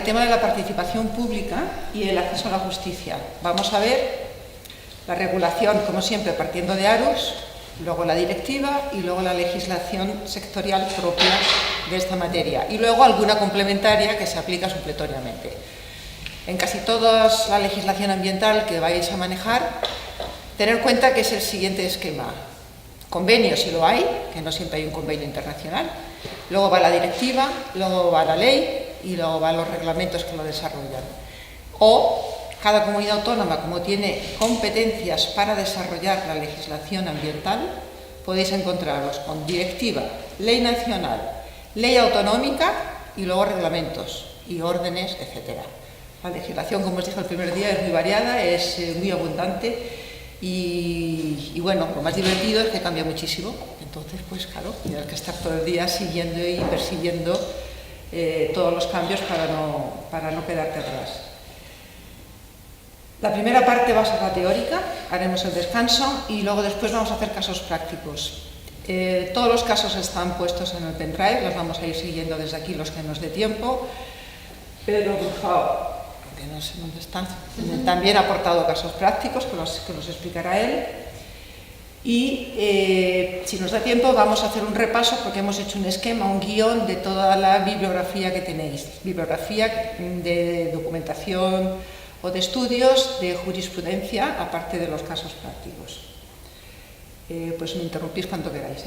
tema de la participación pública y el acceso a la justicia. Vamos a ver la regulación, como siempre, partiendo de ARUS, luego la directiva y luego la legislación sectorial propia de esta materia. Y luego alguna complementaria que se aplica supletoriamente. En casi toda la legislación ambiental que vais a manejar, tener en cuenta que es el siguiente esquema. Convenios, si lo hay, que no siempre hay un convenio internacional. Luego va la directiva, luego va la ley y luego van los reglamentos que lo desarrollan. O cada comunidad autónoma, como tiene competencias para desarrollar la legislación ambiental, podéis encontraros con directiva, ley nacional, ley autonómica y luego reglamentos y órdenes, etc. La legislación, como os dije el primer día, es muy variada, es muy abundante y bueno, lo más divertido es que cambia muchísimo. Entonces, pues claro, tienes que estar todo el día siguiendo y persiguiendo todos los cambios para no quedarte atrás. La primera parte va a ser la teórica, haremos el descanso y luego después vamos a hacer casos prácticos. Todos los casos están puestos en el pendrive, los vamos a ir siguiendo desde aquí los que nos dé tiempo, pero por favor, que no sé dónde están, también ha aportado casos prácticos que los explicará él. Y si nos da tiempo vamos a hacer un repaso porque hemos hecho un esquema, un guión de toda la bibliografía que tenéis, bibliografía de documentación o de estudios de jurisprudencia, aparte de los casos prácticos. Pues me interrumpís cuando queráis.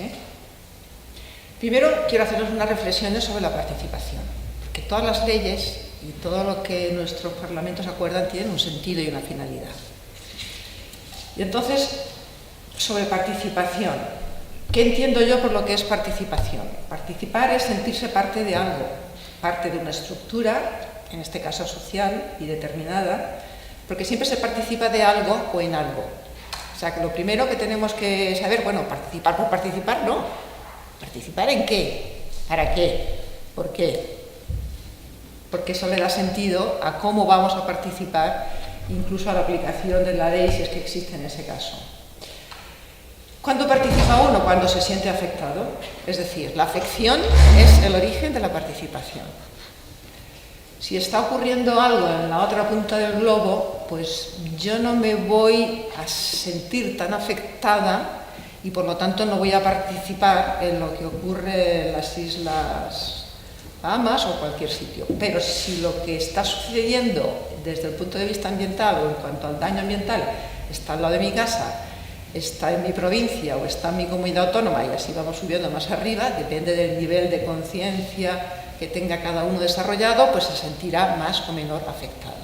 Primero quiero haceros unas reflexiones sobre la participación, porque todas las leyes y todo lo que nuestros parlamentos acuerdan tienen un sentido y una finalidad. Y entonces, sobre participación, ¿qué entiendo yo por lo que es participación? Participar es sentirse parte de algo, parte de una estructura, en este caso social y determinada, porque siempre se participa de algo o en algo. O sea que lo primero que tenemos que saber, bueno, participar por participar, no. ¿Participar en qué? ¿Para qué? ¿Por qué? Porque eso le da sentido a cómo vamos a participar, incluso a la aplicación de la ley, si es que existe en ese caso. ¿Cuándo participa uno? Cuando se siente afectado. Es decir, la afección es el origen de la participación. Si está ocurriendo algo en la otra punta del globo, pues yo no me voy a sentir tan afectada y por lo tanto no voy a participar en lo que ocurre en las Islas Bahamas o cualquier sitio. Pero si lo que está sucediendo desde el punto de vista ambiental o en cuanto al daño ambiental está al lado de mi casa, está en mi provincia o está en mi comunidad autónoma y así vamos subiendo más arriba, depende del nivel de conciencia que tenga cada uno desarrollado, pues se sentirá más o menor afectado.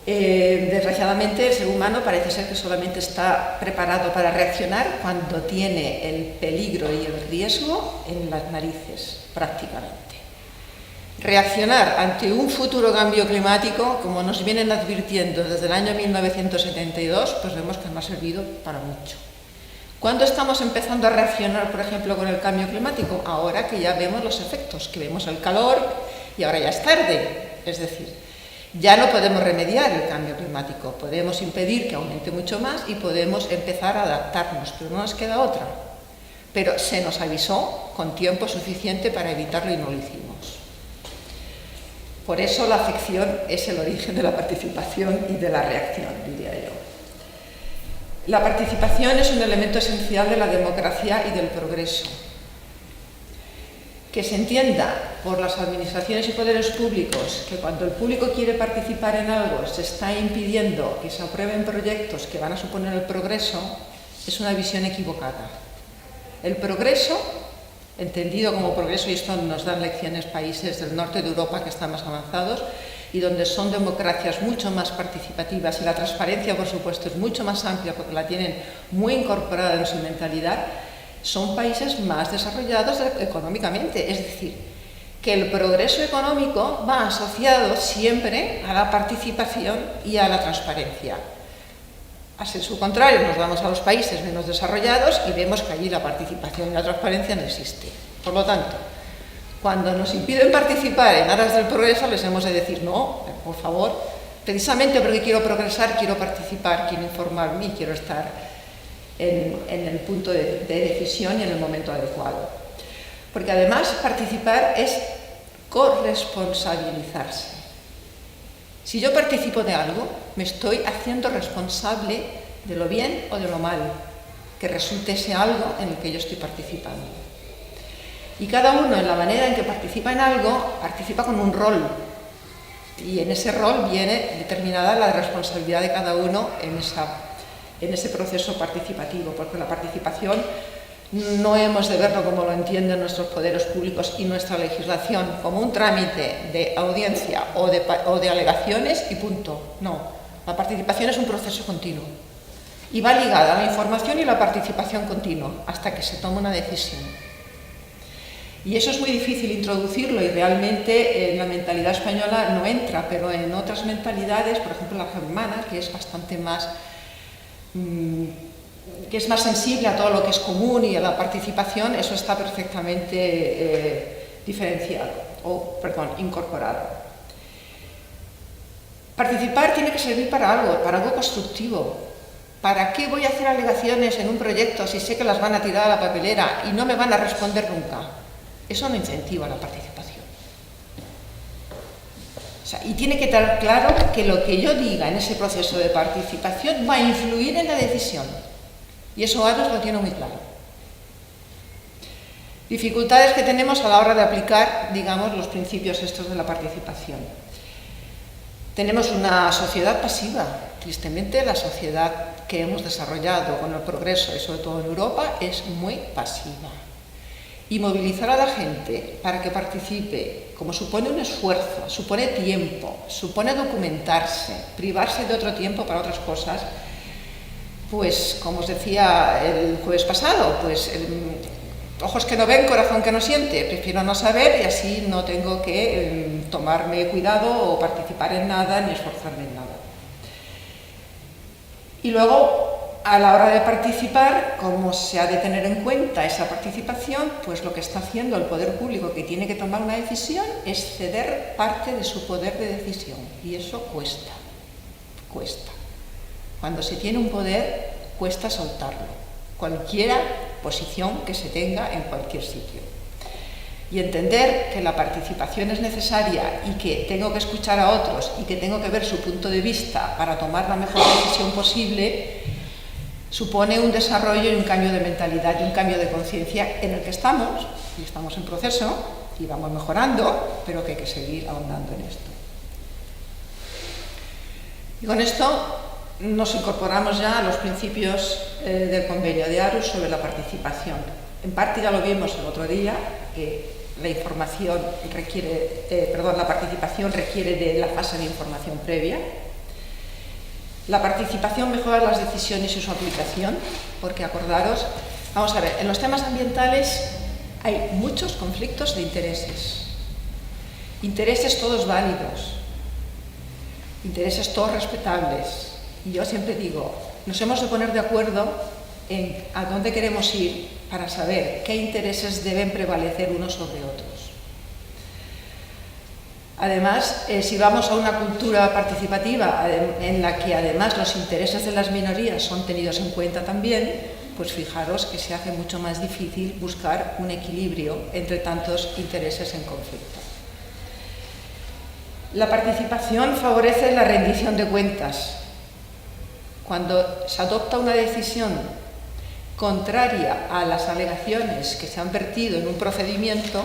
Desgraciadamente el ser humano parece ser que solamente está preparado para reaccionar cuando tiene el peligro y el riesgo en las narices, prácticamente. Reaccionar ante un futuro cambio climático, como nos vienen advirtiendo desde el año 1972, pues vemos que no ha servido para mucho. ¿Cuándo estamos empezando a reaccionar, por ejemplo, con el cambio climático? Ahora que ya vemos los efectos, que vemos el calor y ahora ya es tarde. Es decir, ya no podemos remediar el cambio climático, podemos impedir que aumente mucho más y podemos empezar a adaptarnos, pero no nos queda otra. Pero se nos avisó con tiempo suficiente para evitarlo y no lo hicimos. Por eso la afección es el origen de la participación y de la reacción, diría yo. La participación es un elemento esencial de la democracia y del progreso. Que se entienda por las administraciones y poderes públicos que cuando el público quiere participar en algo se está impidiendo que se aprueben proyectos que van a suponer el progreso, es una visión equivocada. El progreso, entendido como progreso, y esto nos dan lecciones países del norte de Europa que están más avanzados, y donde son democracias mucho más participativas y la transparencia, por supuesto, es mucho más amplia porque la tienen muy incorporada en su mentalidad, son países más desarrollados económicamente. Es decir, que el progreso económico va asociado siempre a la participación y a la transparencia. Así, su contrario, nos vamos a los países menos desarrollados y vemos que allí la participación y la transparencia no existe. Por lo tanto, cuando nos impiden participar en aras del progreso, les hemos de decir, no, por favor, precisamente porque quiero progresar, quiero participar, quiero informarme y quiero estar en el punto de decisión y en el momento adecuado. Porque además participar es corresponsabilizarse. Si yo participo de algo, me estoy haciendo responsable de lo bien o de lo mal que resulte ese algo en el que yo estoy participando. Y cada uno, en la manera en que participa en algo, participa con un rol. Y en ese rol viene determinada la responsabilidad de cada uno en ese proceso participativo, porque la participación no hemos de verlo como lo entienden nuestros poderes públicos y nuestra legislación, como un trámite de audiencia o de alegaciones y punto. No, la participación es un proceso continuo y va ligada a la información y la participación continua hasta que se toma una decisión. Y eso es muy difícil introducirlo y realmente en la mentalidad española no entra, pero en otras mentalidades, por ejemplo la germana, que es bastante más, que es más sensible a todo lo que es común y a la participación, eso está perfectamente incorporado. Participar tiene que servir para algo constructivo. ¿Para qué voy a hacer alegaciones en un proyecto si sé que las van a tirar a la papelera y no me van a responder nunca? Eso no incentiva la participación. Y tiene que estar claro que lo que yo diga en ese proceso de participación va a influir en la decisión. Y eso Aarhus lo tiene muy claro. Dificultades que tenemos a la hora de aplicar, digamos, los principios estos de la participación. Tenemos una sociedad pasiva. Tristemente, la sociedad que hemos desarrollado con el progreso, y sobre todo en Europa, es muy pasiva. Y movilizar a la gente para que participe, como supone un esfuerzo, supone tiempo, supone documentarse, privarse de otro tiempo para otras cosas, pues como os decía el jueves pasado, pues ojos que no ven, corazón que no siente, prefiero no saber y así no tengo que tomarme cuidado o participar en nada ni esforzarme en nada. Y luego, a la hora de participar, ¿cómo se ha de tener en cuenta esa participación? Pues lo que está haciendo el poder público que tiene que tomar una decisión es ceder parte de su poder de decisión. Y eso cuesta. Cuando se tiene un poder, cuesta soltarlo. Cualquier posición que se tenga en cualquier sitio. Y entender que la participación es necesaria y que tengo que escuchar a otros y que tengo que ver su punto de vista para tomar la mejor decisión posible, supone un desarrollo y un cambio de mentalidad y un cambio de conciencia en el que estamos, y estamos en proceso, y vamos mejorando, pero que hay que seguir ahondando en esto. Y con esto nos incorporamos ya a los principios del convenio de Aarhus sobre la participación. En parte ya lo vimos el otro día, que la participación requiere de la fase de información previa. La participación mejora las decisiones y su aplicación, porque acordaros, vamos a ver, en los temas ambientales hay muchos conflictos de intereses todos válidos, intereses todos respetables, y yo siempre digo, nos hemos de poner de acuerdo en a dónde queremos ir para saber qué intereses deben prevalecer unos sobre otros. Además, si vamos a una cultura participativa en la que además los intereses de las minorías son tenidos en cuenta también, pues fijaros que se hace mucho más difícil buscar un equilibrio entre tantos intereses en conflicto. La participación favorece la rendición de cuentas. Cuando se adopta una decisión contraria a las alegaciones que se han vertido en un procedimiento,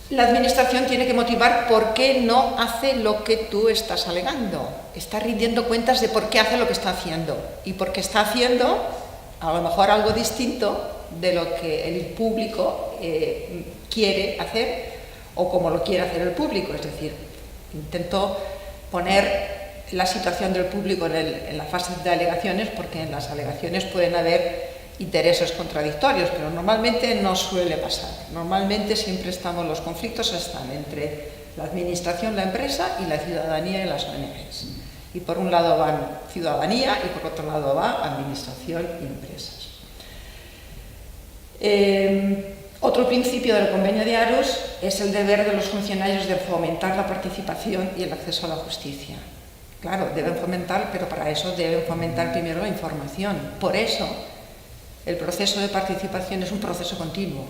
la administración tiene que motivar por qué no hace lo que tú estás alegando. Está rindiendo cuentas de por qué hace lo que está haciendo y porque está haciendo a lo mejor algo distinto de lo que el público quiere hacer o como lo quiere hacer el público. Es decir, intento poner la situación del público en la fase de alegaciones, porque en las alegaciones pueden haber intereses contradictorios, pero normalmente no suele pasar. Normalmente siempre los conflictos están entre la administración, la empresa y la ciudadanía y las ONGs. Y por un lado van ciudadanía y por otro lado va administración y empresas. Otro principio del convenio de Aarhus es el deber de los funcionarios de fomentar la participación y el acceso a la justicia. Claro, deben fomentar, pero para eso deben fomentar primero la información. Por eso, el proceso de participación es un proceso continuo.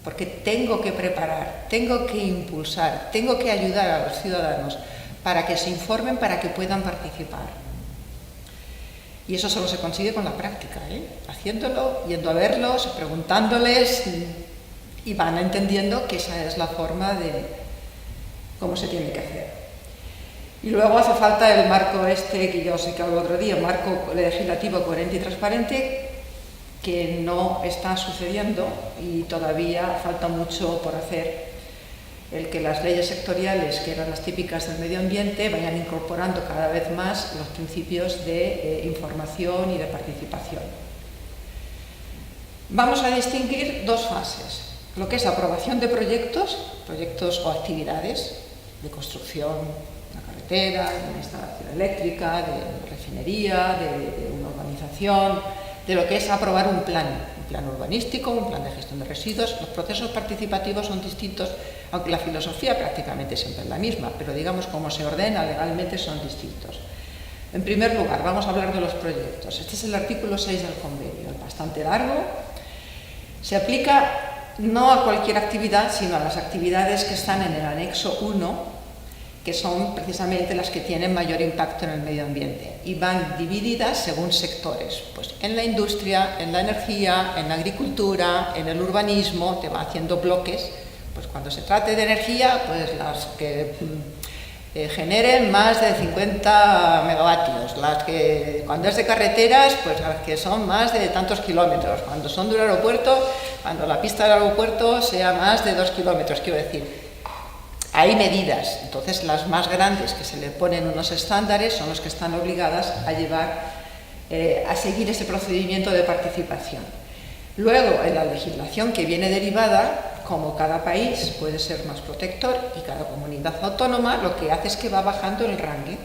porque tengo que preparar, tengo que impulsar, tengo que ayudar a los ciudadanos para que se informen, para que puedan participar. Y eso solo se consigue con la práctica, haciéndolo, yendo a verlos, preguntándoles, y van entendiendo que esa es la forma de cómo se tiene que hacer. Y luego hace falta el marco que yo os he hablado el otro día, marco legislativo coherente y transparente, que no está sucediendo y todavía falta mucho por hacer. El que las leyes sectoriales, que eran las típicas del medio ambiente, vayan incorporando cada vez más los principios de información y de participación. Vamos a distinguir dos fases, lo que es aprobación de proyectos o actividades de construcción, de una carretera, de una instalación eléctrica, de una refinería, de una urbanización, de lo que es aprobar un plan urbanístico, un plan de gestión de residuos. Los procesos participativos son distintos, aunque la filosofía prácticamente siempre es la misma, pero digamos cómo se ordena legalmente son distintos. En primer lugar, vamos a hablar de los proyectos. Este es el artículo 6 del convenio, es bastante largo. Se aplica no a cualquier actividad, sino a las actividades que están en el anexo 1, que son precisamente las que tienen mayor impacto en el medio ambiente, y van divididas según sectores, pues en la industria, en la energía, en la agricultura, en el urbanismo, te va haciendo bloques. Pues cuando se trate de energía, pues las que generen más de 50 megavatios, las que cuando es de carreteras, pues las que son más de tantos kilómetros, cuando son de un aeropuerto, cuando la pista del aeropuerto sea más de 2 kilómetros, quiero decir. Hay medidas, entonces las más grandes que se le ponen unos estándares son los que están obligadas a llevar, a seguir ese procedimiento de participación. Luego, en la legislación que viene derivada, como cada país puede ser más protector y cada comunidad autónoma, lo que hace es que va bajando el ranking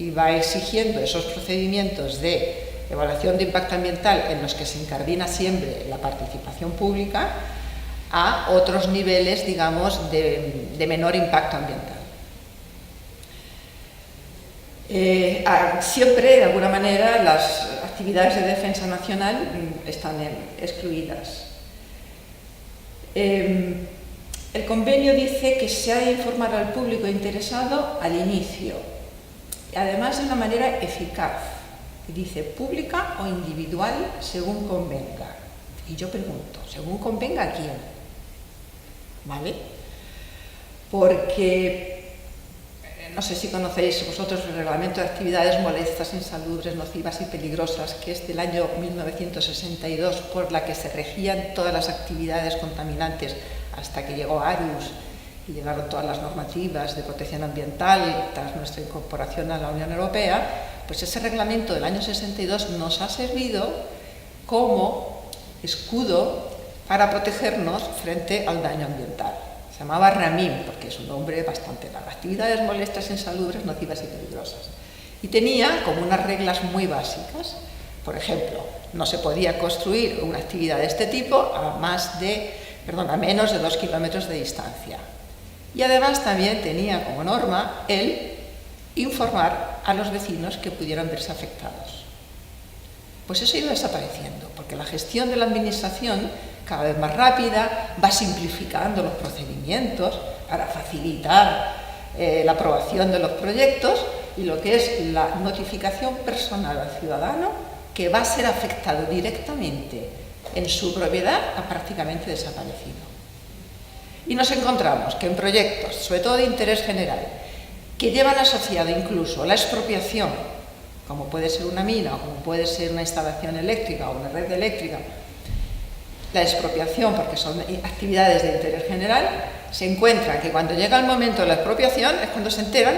y va exigiendo esos procedimientos de evaluación de impacto ambiental en los que se incardina siempre la participación pública, a otros niveles, digamos, de menor impacto ambiental. Siempre, de alguna manera, las actividades de defensa nacional están excluidas. El convenio dice que se ha de informar al público interesado al inicio, además de una manera eficaz. Dice pública o individual según convenga. Y yo pregunto, ¿según convenga a quién? ¿Vale? Porque, no sé si conocéis vosotros el reglamento de actividades molestas, insalubres, nocivas y peligrosas, que es del año 1962, por la que se regían todas las actividades contaminantes hasta que llegó ARUS y llegaron todas las normativas de protección ambiental tras nuestra incorporación a la Unión Europea. Pues ese reglamento del año 62 nos ha servido como escudo para protegernos frente al daño ambiental. Se llamaba RAMIM, porque es un nombre bastante largo. Actividades molestas, insalubres, nocivas y peligrosas. Y tenía como unas reglas muy básicas. Por ejemplo, no se podía construir una actividad de este tipo a menos de 2 kilómetros de distancia. Y además también tenía como norma el informar a los vecinos que pudieran verse afectados. Pues eso ha ido desapareciendo, porque la gestión de la administración, cada vez más rápida, va simplificando los procedimientos para facilitar la aprobación de los proyectos, y lo que es la notificación personal al ciudadano que va a ser afectado directamente en su propiedad ha prácticamente desaparecido. Y nos encontramos que en proyectos, sobre todo de interés general, que llevan asociada incluso la expropiación, como puede ser una mina o como puede ser una instalación eléctrica o una red eléctrica, la expropiación, porque son actividades de interés general, se encuentra que cuando llega el momento de la expropiación es cuando se enteran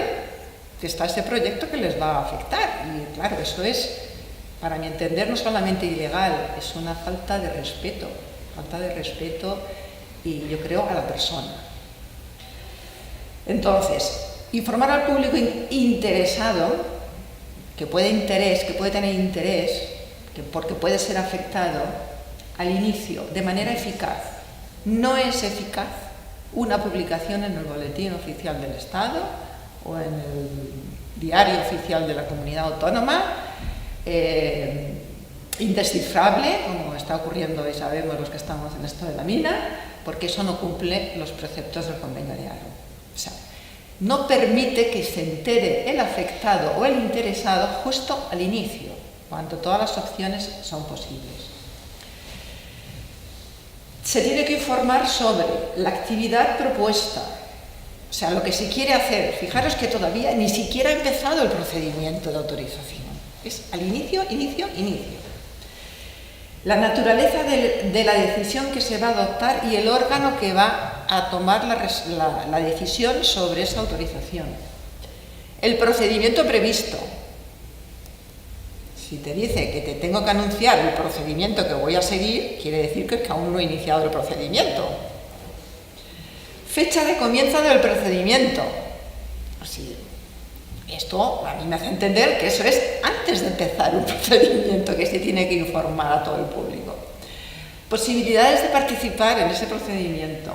que está ese proyecto que les va a afectar. Y claro, eso es, para mi entender, no solamente ilegal, es una falta de respeto y yo creo a la persona. Entonces, informar al público interesado, que puede tener interés, porque puede ser afectado al inicio, de manera eficaz. No es eficaz una publicación en el Boletín Oficial del Estado o en el Diario Oficial de la Comunidad Autónoma, indescifrable, como está ocurriendo y sabemos los que estamos en esto de la mina, porque eso no cumple los preceptos del convenio de Aarhus. O sea, no permite que se entere el afectado o el interesado justo al inicio, cuando todas las opciones son posibles. Se tiene que informar sobre la actividad propuesta, o sea, lo que se quiere hacer. Fijaros que todavía ni siquiera ha empezado el procedimiento de autorización. Es al inicio. La naturaleza de la decisión que se va a adoptar y el órgano que va a tomar la decisión sobre esa autorización. El procedimiento previsto. Si te dice que te tengo que anunciar el procedimiento que voy a seguir, quiere decir que aún no he iniciado el procedimiento. Fecha de comienzo del procedimiento. Así, esto a mí me hace entender que eso es antes de empezar un procedimiento que se tiene que informar a todo el público. Posibilidades de participar en ese procedimiento.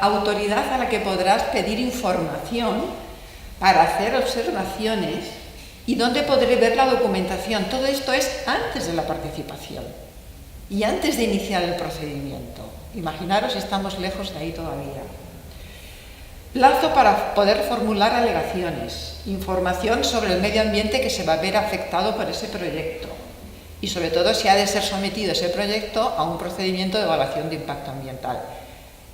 Autoridad a la que podrás pedir información para hacer observaciones y dónde podré ver la documentación. Todo esto es antes de la participación y antes de iniciar el procedimiento. Imaginaros si estamos lejos de ahí todavía. Plazo para poder formular alegaciones, información sobre el medio ambiente que se va a ver afectado por ese proyecto y sobre todo si ha de ser sometido ese proyecto a un procedimiento de evaluación de impacto ambiental.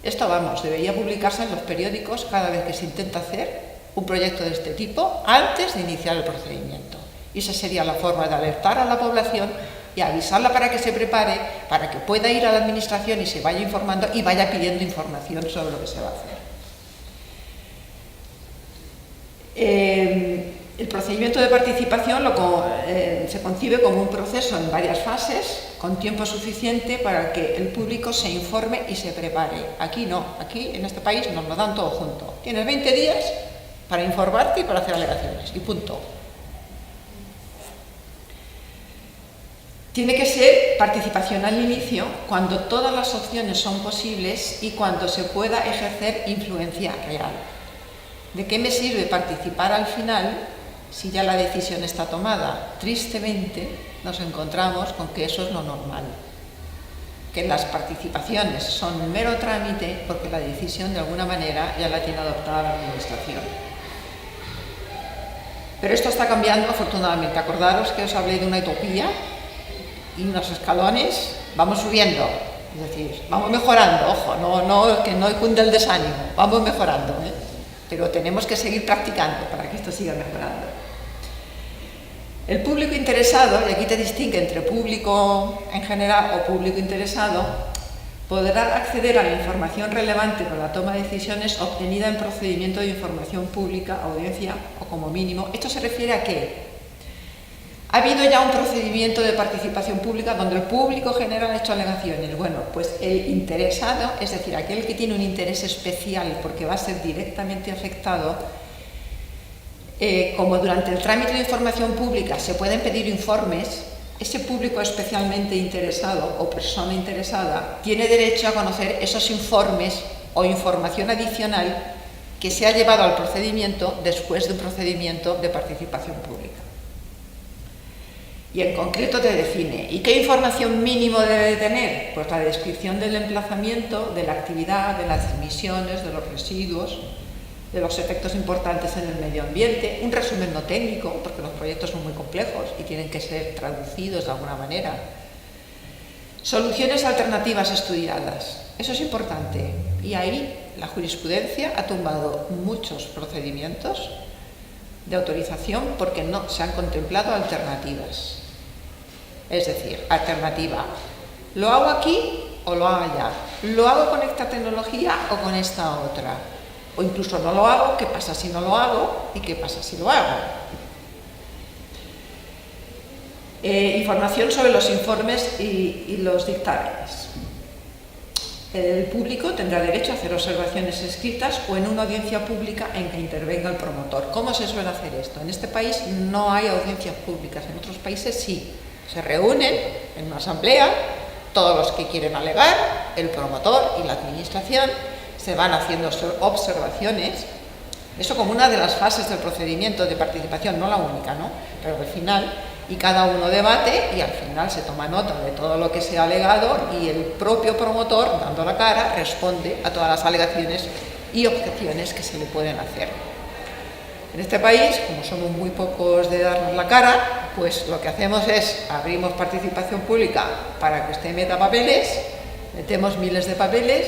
Esto, debería publicarse en los periódicos cada vez que se intenta hacer un proyecto de este tipo antes de iniciar el procedimiento. Y esa sería la forma de alertar a la población y avisarla para que se prepare, para que pueda ir a la administración y se vaya informando y vaya pidiendo información sobre lo que se va a hacer. El procedimiento de participación se concibe como un proceso en varias fases, con tiempo suficiente para que el público se informe y se prepare. Aquí no, aquí en este país nos lo dan todo junto. Tienes 20 días para informarte y para hacer alegaciones, y punto. Tiene que ser participación al inicio, cuando todas las opciones son posibles y cuando se pueda ejercer influencia real. ¿De qué me sirve participar al final si ya la decisión está tomada? Tristemente nos encontramos con que eso es lo normal, que las participaciones son un mero trámite porque la decisión de alguna manera ya la tiene adoptada la administración. Pero esto está cambiando afortunadamente. Acordaros que os hablé de una utopía y unos escalones, vamos subiendo, es decir, vamos mejorando, ojo, que no cunde el desánimo, vamos mejorando, pero tenemos que seguir practicando para que esto siga mejorando. El público interesado, y aquí te distingue entre público en general o público interesado, podrá acceder a la información relevante para la toma de decisiones obtenida en procedimiento de información pública, audiencia o como mínimo. Esto se refiere a que ha habido ya un procedimiento de participación pública donde el público general ha hecho alegaciones. Bueno, pues el interesado, es decir, aquel que tiene un interés especial porque va a ser directamente afectado, como durante el trámite de información pública se pueden pedir informes, ese público especialmente interesado o persona interesada tiene derecho a conocer esos informes o información adicional que se ha llevado al procedimiento después de un procedimiento de participación pública. Y en concreto te define, ¿y qué información mínimo debe de tener? Pues la descripción del emplazamiento, de la actividad, de las emisiones, de los residuos, de los efectos importantes en el medio ambiente, un resumen no técnico, porque los proyectos son muy complejos y tienen que ser traducidos de alguna manera. Soluciones alternativas estudiadas, eso es importante. Y ahí la jurisprudencia ha tumbado muchos procedimientos de autorización porque no se han contemplado alternativas. Es decir, alternativa, ¿lo hago aquí o lo hago allá? ¿Lo hago con esta tecnología o con esta otra? O incluso no lo hago, ¿qué pasa si no lo hago? ¿Y qué pasa si lo hago? Información sobre los informes y los dictámenes. El público tendrá derecho a hacer observaciones escritas o en una audiencia pública en que intervenga el promotor. ¿Cómo se suele hacer esto? En este país no hay audiencias públicas, en otros países sí. Se reúnen en una asamblea, todos los que quieren alegar, el promotor y la administración, se van haciendo observaciones, eso como una de las fases del procedimiento de participación, no la única, ¿no? Pero al final Y cada uno debate y al final se toma nota de todo lo que se ha alegado y el propio promotor, dando la cara, responde a todas las alegaciones y objeciones que se le pueden hacer. En este país, como somos muy pocos de darnos la cara, pues lo que hacemos es abrimos participación pública para que usted meta papeles, metemos miles de papeles,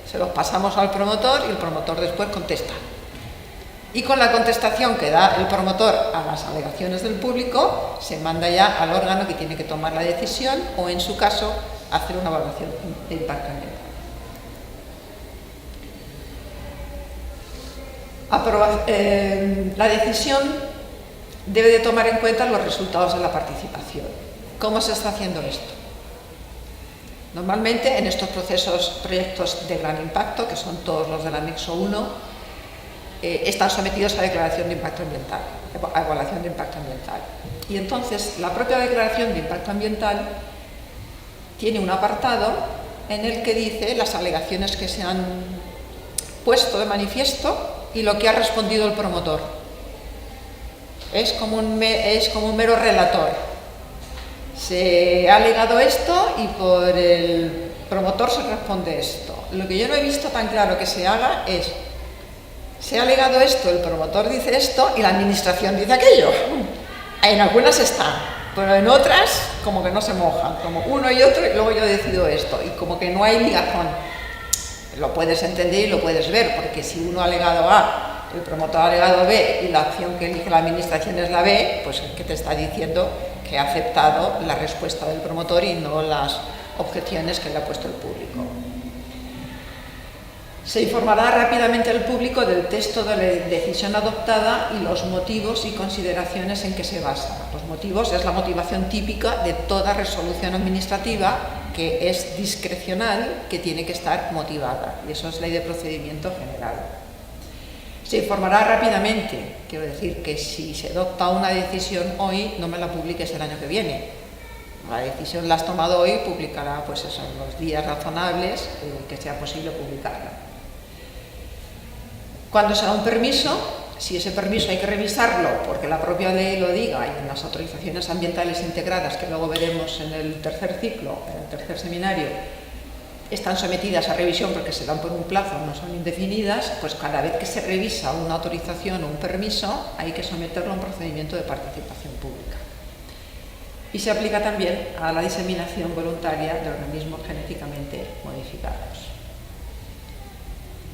se los pasamos al promotor y el promotor después contesta. Y con la contestación que da el promotor a las alegaciones del público, se manda ya al órgano que tiene que tomar la decisión o, en su caso, hacer una evaluación de impacto ambiental. La decisión debe de tomar en cuenta los resultados de la participación. ¿Cómo se está haciendo esto? Normalmente en estos proyectos de gran impacto, que son todos los del anexo 1, están sometidos a declaración de impacto ambiental, a evaluación de impacto ambiental. Y entonces la propia declaración de impacto ambiental tiene un apartado en el que dice las alegaciones que se han puesto de manifiesto y lo que ha respondido el promotor. Es como un mero relator. Se ha alegado esto y por el promotor se responde esto. Lo que yo no he visto tan claro que se haga es: se ha alegado esto, el promotor dice esto y la administración dice aquello. En algunas están, pero en otras como que no se mojan, como uno y otro y luego yo decido esto, y como que no hay ligazón. Lo puedes entender y lo puedes ver, porque si uno ha alegado A, el promotor ha alegado B y la opción que elige la administración es la B, pues es que te está diciendo que ha aceptado la respuesta del promotor y no las objeciones que le ha puesto el público. Se informará rápidamente al público del texto de la decisión adoptada y los motivos y consideraciones en que se basa. Los motivos es la motivación típica de toda resolución administrativa, que es discrecional, que tiene que estar motivada, y eso es ley de procedimiento general. Se informará rápidamente, quiero decir que si se adopta una decisión hoy, no me la publiques el año que viene. La decisión la has tomado hoy, publicará pues eso, en los días razonables que sea posible publicarla. Cuando se da un permiso, si ese permiso hay que revisarlo porque la propia ley lo diga, y en las autorizaciones ambientales integradas, que luego veremos en el tercer ciclo, en el tercer seminario, están sometidas a revisión porque se dan por un plazo, no son indefinidas, pues cada vez que se revisa una autorización o un permiso, hay que someterlo a un procedimiento de participación pública. Y se aplica también a la diseminación voluntaria de organismos genéticamente modificados.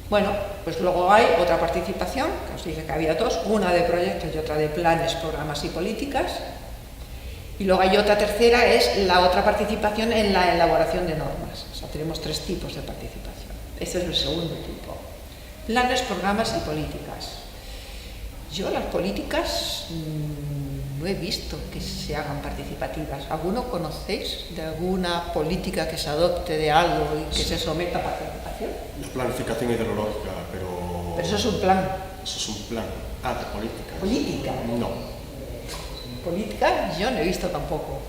Bueno, pues luego hay otra participación, que os dije que había dos, una de proyectos y otra de planes, programas y políticas. Y luego hay otra tercera, es la otra participación en la elaboración de normas. O sea, tenemos tres tipos de participación. Este es el segundo tipo. Planes, programas y políticas. Yo las políticas no he visto que se hagan participativas. ¿Alguno conocéis de alguna política que se adopte de algo y que se someta a participación? La planificación hidrológica, pero... Pero eso es un plan. Eso es un plan. Ah, de política. ¿Política? No. Política yo no he visto tampoco.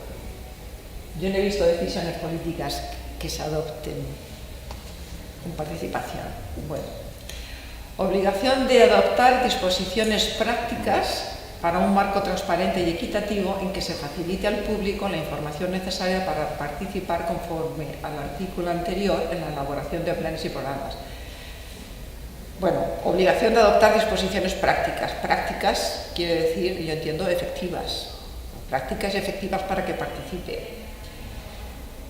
Yo no he visto decisiones políticas que se adopten con participación. Bueno, obligación de adoptar disposiciones prácticas para un marco transparente y equitativo en que se facilite al público la información necesaria para participar conforme al artículo anterior en la elaboración de planes y programas. Bueno, obligación de adoptar disposiciones prácticas. Prácticas quiere decir, yo entiendo, efectivas. Prácticas efectivas para que participe.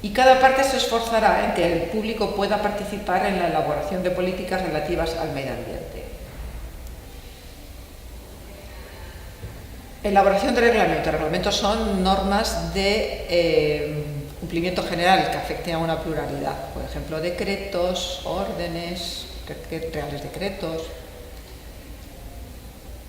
Y cada parte se esforzará en que el público pueda participar en la elaboración de políticas relativas al medio ambiente. Elaboración de reglamentos. Reglamentos son normas de cumplimiento general que afecten a una pluralidad. Por ejemplo, decretos, órdenes, reales decretos.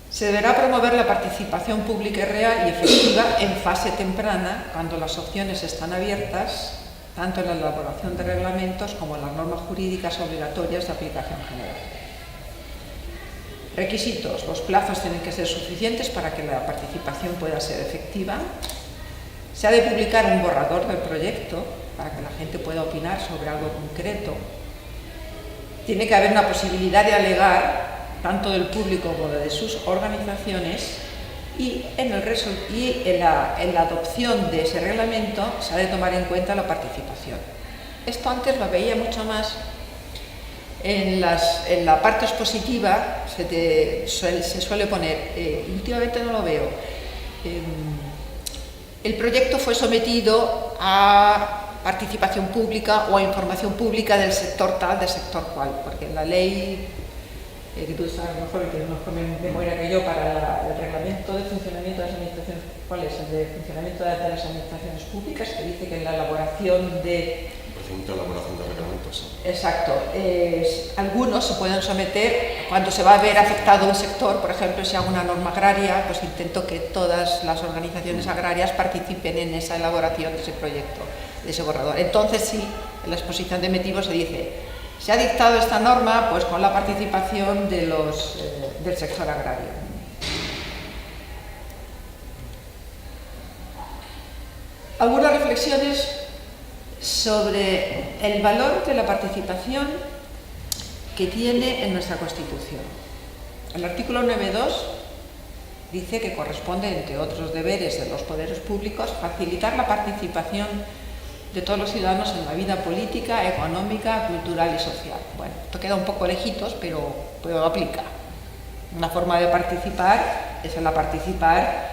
Se deberá promover la participación pública real y efectiva en fase temprana, cuando las opciones están abiertas, tanto en la elaboración de reglamentos como en las normas jurídicas obligatorias de aplicación general. Requisitos. Los plazos tienen que ser suficientes para que la participación pueda ser efectiva. Se ha de publicar un borrador del proyecto para que la gente pueda opinar sobre algo concreto. Tiene que haber una posibilidad de alegar, tanto del público como de sus organizaciones, y en la adopción de ese reglamento se ha de tomar en cuenta la participación. Esto antes lo veía mucho más en la parte expositiva, se suele poner, últimamente no lo veo, el proyecto fue sometido a participación pública o a información pública del sector tal, del sector cual, porque en la ley, que tú sabes mejor, que no me memoria que yo, para el reglamento de funcionamiento de las administraciones, ¿cuál es? El de funcionamiento de las administraciones públicas, que dice que en la elaboración de... procedimiento de elaboración de reglamentos. Exacto. Algunos se pueden someter, cuando se va a ver afectado un sector, por ejemplo, si hago una norma agraria, pues intento que todas las organizaciones agrarias participen en esa elaboración de ese proyecto, de ese borrador. Entonces sí, en la exposición de motivos se dice, se ha dictado esta norma pues con la participación del sector agrario. Algunas reflexiones sobre el valor de la participación que tiene en nuestra Constitución. El artículo 9.2 dice que corresponde, entre otros deberes de los poderes públicos, facilitar la participación de todos los ciudadanos en la vida política, económica, cultural y social. Bueno, esto queda un poco lejitos, pero aplica. Una forma de participar es participar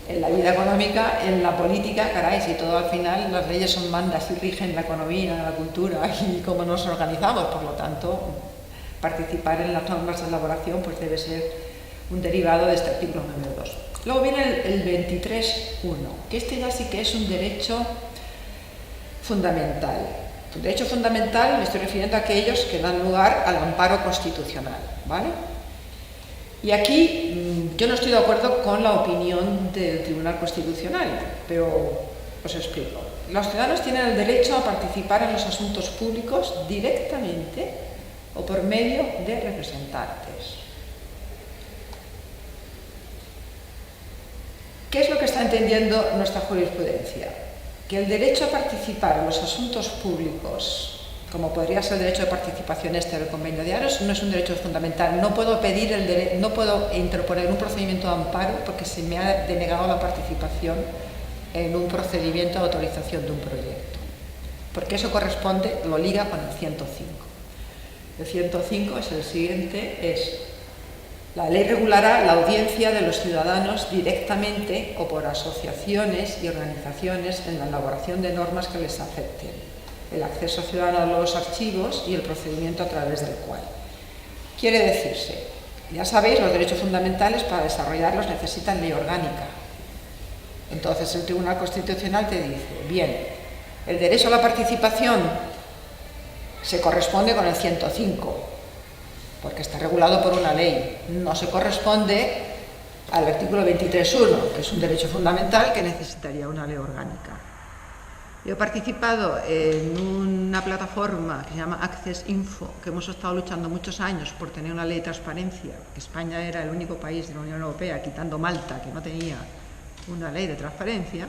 en la vida económica, en la política, caray, si todo al final las leyes son mandas y rigen la economía, la cultura y cómo nos organizamos, por lo tanto, participar en las normas de elaboración pues debe ser un derivado de este artículo 9.2. Luego viene el 23.1, que este ya sí que es un derecho fundamental. Un derecho fundamental me estoy refiriendo a aquellos que dan lugar al amparo constitucional, ¿vale? Y aquí yo no estoy de acuerdo con la opinión del Tribunal Constitucional, pero os explico. Los ciudadanos tienen el derecho a participar en los asuntos públicos directamente o por medio de representantes. ¿Qué es lo que está entendiendo nuestra jurisprudencia? Que el derecho a participar en los asuntos públicos, como podría ser el derecho de participación del Convenio de Aros, no es un derecho fundamental. No puedo no puedo interponer un procedimiento de amparo porque se me ha denegado la participación en un procedimiento de autorización de un proyecto. Porque eso corresponde, lo liga con el 105. El 105 es el siguiente, la ley regulará la audiencia de los ciudadanos directamente o por asociaciones y organizaciones en la elaboración de normas que les afecten, el acceso ciudadano a los archivos y el procedimiento a través del cual. Quiere decirse, ya sabéis, los derechos fundamentales para desarrollarlos necesitan ley orgánica. Entonces el Tribunal Constitucional te dice, bien, el derecho a la participación se corresponde con el 105, porque está regulado por una ley, no se corresponde al artículo 23.1, que es un derecho fundamental que necesitaría una ley orgánica. Yo he participado en una plataforma que se llama Access Info, que hemos estado luchando muchos años por tener una ley de transparencia, que España era el único país de la Unión Europea, quitando Malta, que no tenía una ley de transparencia,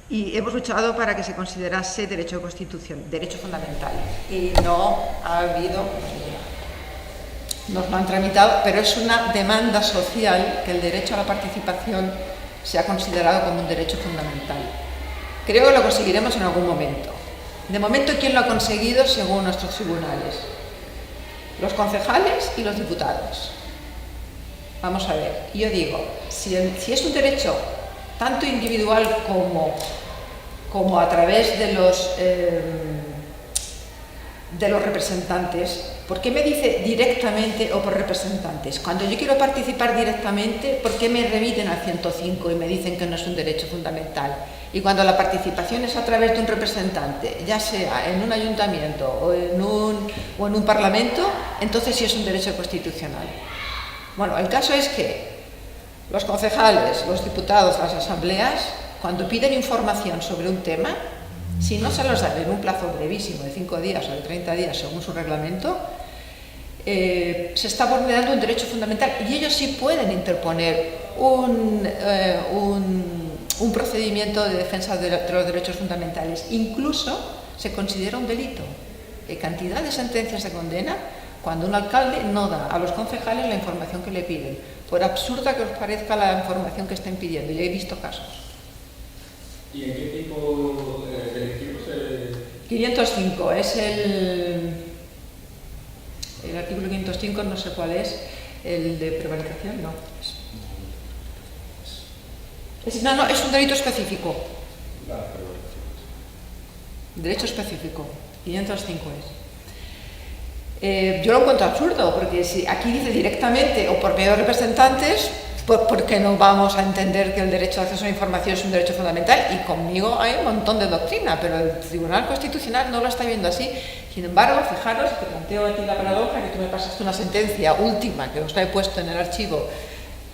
y hemos luchado para que se considerase derecho fundamental, y no ha habido... Nos lo han tramitado, pero es una demanda social que el derecho a la participación sea considerado como un derecho fundamental. Creo que lo conseguiremos en algún momento. De momento, ¿quién lo ha conseguido según nuestros tribunales? Los concejales y los diputados. Vamos a ver, yo digo, si es un derecho tanto individual como a través de los representantes, ¿por qué me dice directamente o por representantes? Cuando yo quiero participar directamente, ¿por qué me remiten al 105 y me dicen que no es un derecho fundamental? Y cuando la participación es a través de un representante, ya sea en un ayuntamiento o en un parlamento, entonces sí es un derecho constitucional. Bueno, el caso es que los concejales, los diputados, las asambleas, cuando piden información sobre un tema, si no se los dan en un plazo brevísimo de 5 días o de 30 días según su reglamento, se está vulnerando un derecho fundamental y ellos sí pueden interponer un procedimiento de defensa de los derechos fundamentales. Incluso se considera un delito. Hay cantidad de sentencias de condena cuando un alcalde no da a los concejales la información que le piden. por absurda que os parezca la información que estén pidiendo. Yo he visto casos. ¿Y en qué tipo delictivos? 505 es el artículo 505, no sé cuál es, el de prevaricación, no. No, es un delito específico. Derecho específico, 505 es. Yo lo encuentro absurdo, porque si aquí dice directamente o por medio de representantes, pues ¿por qué no vamos a entender que el derecho de acceso a la información es un derecho fundamental? Y conmigo hay un montón de doctrina, pero el Tribunal Constitucional no lo está viendo así. Sin embargo, fijaros, te planteo aquí la paradoja, que tú me pasaste una sentencia última que os la he puesto en el archivo,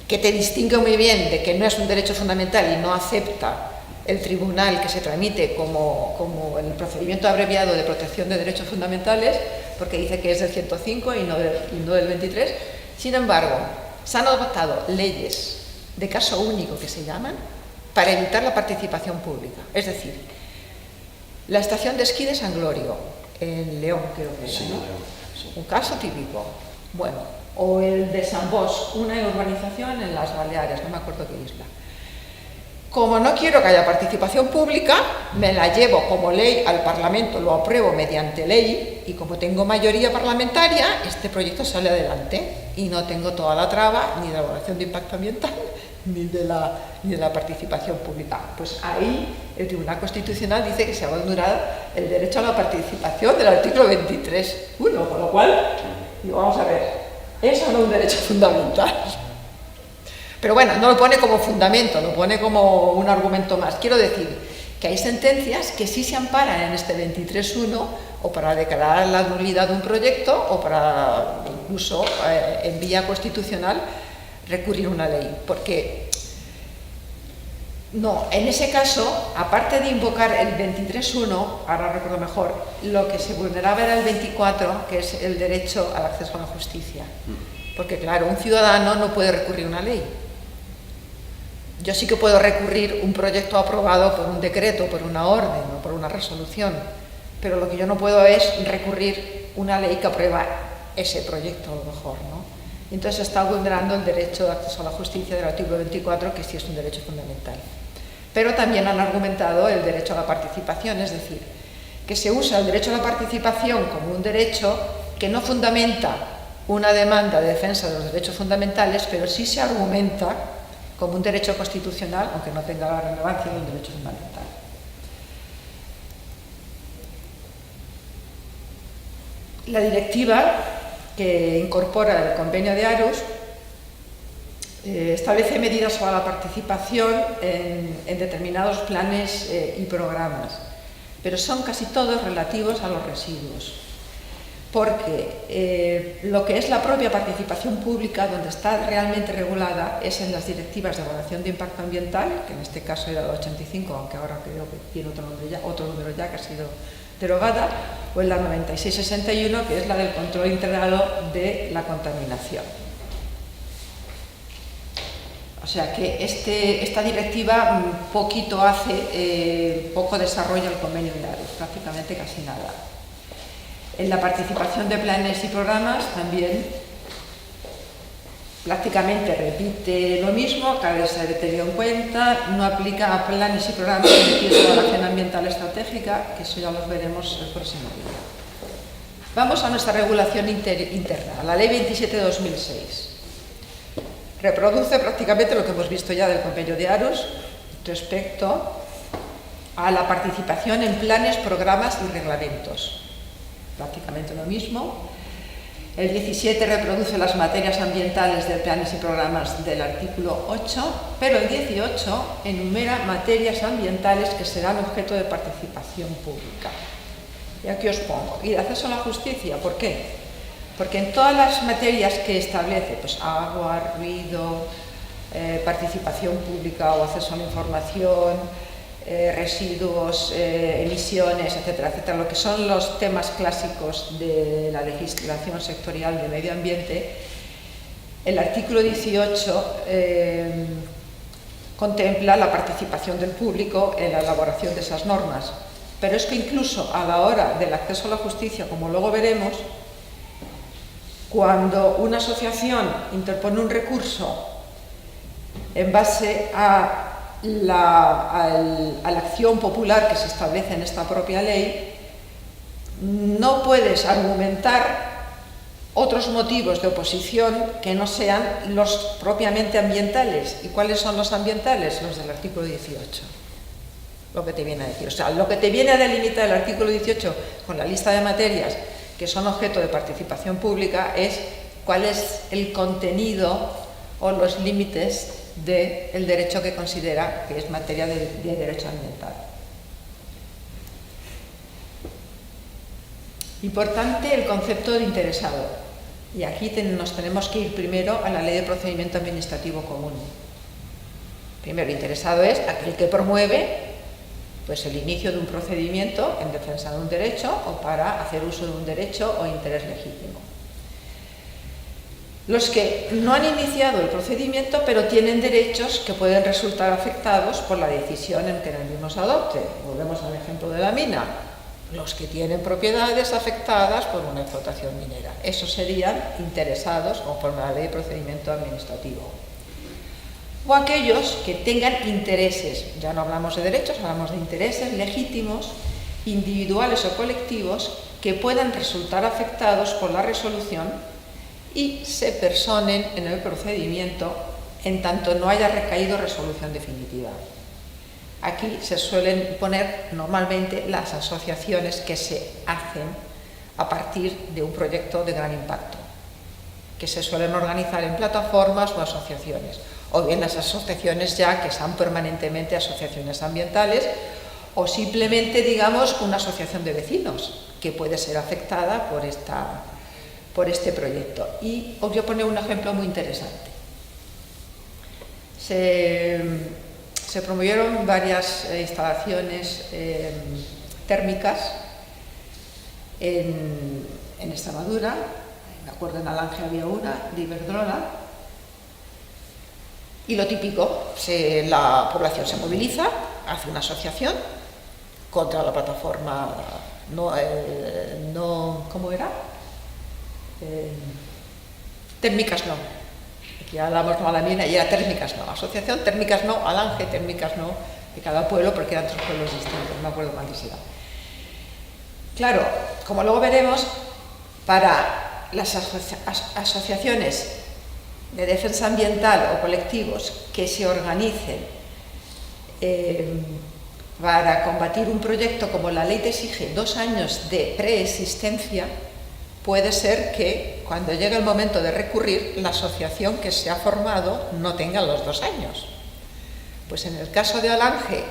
que te distingue muy bien de que no es un derecho fundamental y no acepta el tribunal que se tramite como el procedimiento abreviado de protección de derechos fundamentales, porque dice que es del 105 y no del 23. Sin embargo, se han adoptado leyes de caso único, que se llaman, para evitar la participación pública. Es decir, la estación de esquí de San Glorio, en León, creo que era, ¿no? Un caso típico. Bueno, o el de San Bos, una urbanización en las Baleares, no me acuerdo qué isla. Como no quiero que haya participación pública, me la llevo como ley al Parlamento, lo apruebo mediante ley, y como tengo mayoría parlamentaria, este proyecto sale adelante y no tengo toda la traba ni de la evaluación de impacto ambiental ni de la participación pública. Pues ahí el Tribunal Constitucional dice que se ha vulnerado el derecho a la participación del artículo 23.1, con lo cual, digo, vamos a ver, eso no es un derecho fundamental. Pero bueno, no lo pone como fundamento, lo pone como un argumento más. Quiero decir que hay sentencias que sí se amparan en este 23.1, o para declarar la nulidad de un proyecto, o para incluso en vía constitucional recurrir a una ley. Porque no, en ese caso, aparte de invocar el 23.1, ahora recuerdo mejor, lo que se vulneraba era el 24, que es el derecho al acceso a la justicia. Porque claro, un ciudadano no puede recurrir a una ley. Yo sí que puedo recurrir un proyecto aprobado por un decreto, por una orden o por una resolución, pero lo que yo no puedo es recurrir una ley que aprueba ese proyecto, a lo mejor, ¿no? Entonces está vulnerando el derecho de acceso a la justicia del artículo 24, que sí es un derecho fundamental. Pero también han argumentado el derecho a la participación, es decir, que se usa el derecho a la participación como un derecho que no fundamenta una demanda de defensa de los derechos fundamentales, pero sí se argumenta como un derecho constitucional, aunque no tenga la relevancia de un derecho fundamental. La directiva que incorpora el convenio de Aarhus establece medidas sobre la participación en determinados planes y programas, pero son casi todos relativos a los residuos. Porque lo que es la propia participación pública, donde está realmente regulada, es en las directivas de evaluación de impacto ambiental, que en este caso era la 85, aunque ahora creo que tiene otro número ya que ha sido derogada, o en la 9661, que es la del control integrado de la contaminación. O sea que esta directiva poquito hace, poco desarrolla el convenio de Aarhus, prácticamente casi nada. En la participación de planes y programas también prácticamente repite lo mismo, cabe ser tenido en cuenta, no aplica a planes y programas de evaluación ambiental estratégica, que eso ya los veremos el próximo día. Vamos a nuestra regulación interna, la Ley 27 de 2006. Reproduce prácticamente lo que hemos visto ya del convenio de Aarhus respecto a la participación en planes, programas y reglamentos. Prácticamente lo mismo. El 17 reproduce las materias ambientales de planes y programas del artículo 8, pero el 18 enumera materias ambientales que serán objeto de participación pública. Y aquí os pongo, y de acceso a la justicia, ¿por qué? Porque en todas las materias que establece, pues agua, ruido, participación pública o acceso a la información, residuos, emisiones, etcétera, etcétera, lo que son los temas clásicos de la legislación sectorial de medio ambiente, el artículo 18 contempla la participación del público en la elaboración de esas normas. Pero es que incluso a la hora del acceso a la justicia, como luego veremos, cuando una asociación interpone un recurso en base a la acción popular que se establece en esta propia ley, no puedes argumentar otros motivos de oposición que no sean los propiamente ambientales. ¿Y cuáles son los ambientales? Los del artículo 18. Lo que te viene a decir. O sea, lo que te viene a delimitar el artículo 18 con la lista de materias que son objeto de participación pública es cuál es el contenido o los límites del derecho que considera que es materia de derecho ambiental. Importante el concepto de interesado. Y aquí nos tenemos que ir primero a la Ley de Procedimiento Administrativo Común. Primero, interesado es aquel que promueve pues, el inicio de un procedimiento en defensa de un derecho o para hacer uso de un derecho o interés legítimo. Los que no han iniciado el procedimiento pero tienen derechos que pueden resultar afectados por la decisión en que el mismo se adopte. Volvemos al ejemplo de la mina. Los que tienen propiedades afectadas por una explotación minera. Esos serían interesados conforme a la Ley de Procedimiento Administrativo. O aquellos que tengan intereses, ya no hablamos de derechos, hablamos de intereses legítimos, individuales o colectivos, que puedan resultar afectados por la resolución y se personen en el procedimiento en tanto no haya recaído resolución definitiva. Aquí se suelen poner normalmente las asociaciones que se hacen a partir de un proyecto de gran impacto, que se suelen organizar en plataformas o asociaciones, o bien las asociaciones ya que son permanentemente asociaciones ambientales, o simplemente, digamos, una asociación de vecinos que puede ser afectada por este proyecto. Y os voy a poner un ejemplo muy interesante. Se promovieron varias instalaciones térmicas en Extremadura. Me acuerdo en Alange había una, de Iberdrola. Y lo típico, la población se moviliza, hace una asociación contra la plataforma, ¿cómo era? Térmicas no. Aquí hablamos no a la mina y era térmicas no. Asociación térmicas no, Alange, térmicas no, de cada pueblo, porque eran 3 pueblos distintos, no me acuerdo cuántos eran. Claro, como luego veremos, para las asociaciones de defensa ambiental o colectivos que se organicen para combatir un proyecto como la ley te exige 2 años de preexistencia, puede ser que cuando llegue el momento de recurrir, la asociación que se ha formado no tenga los 2 años. Pues en el caso de Alange,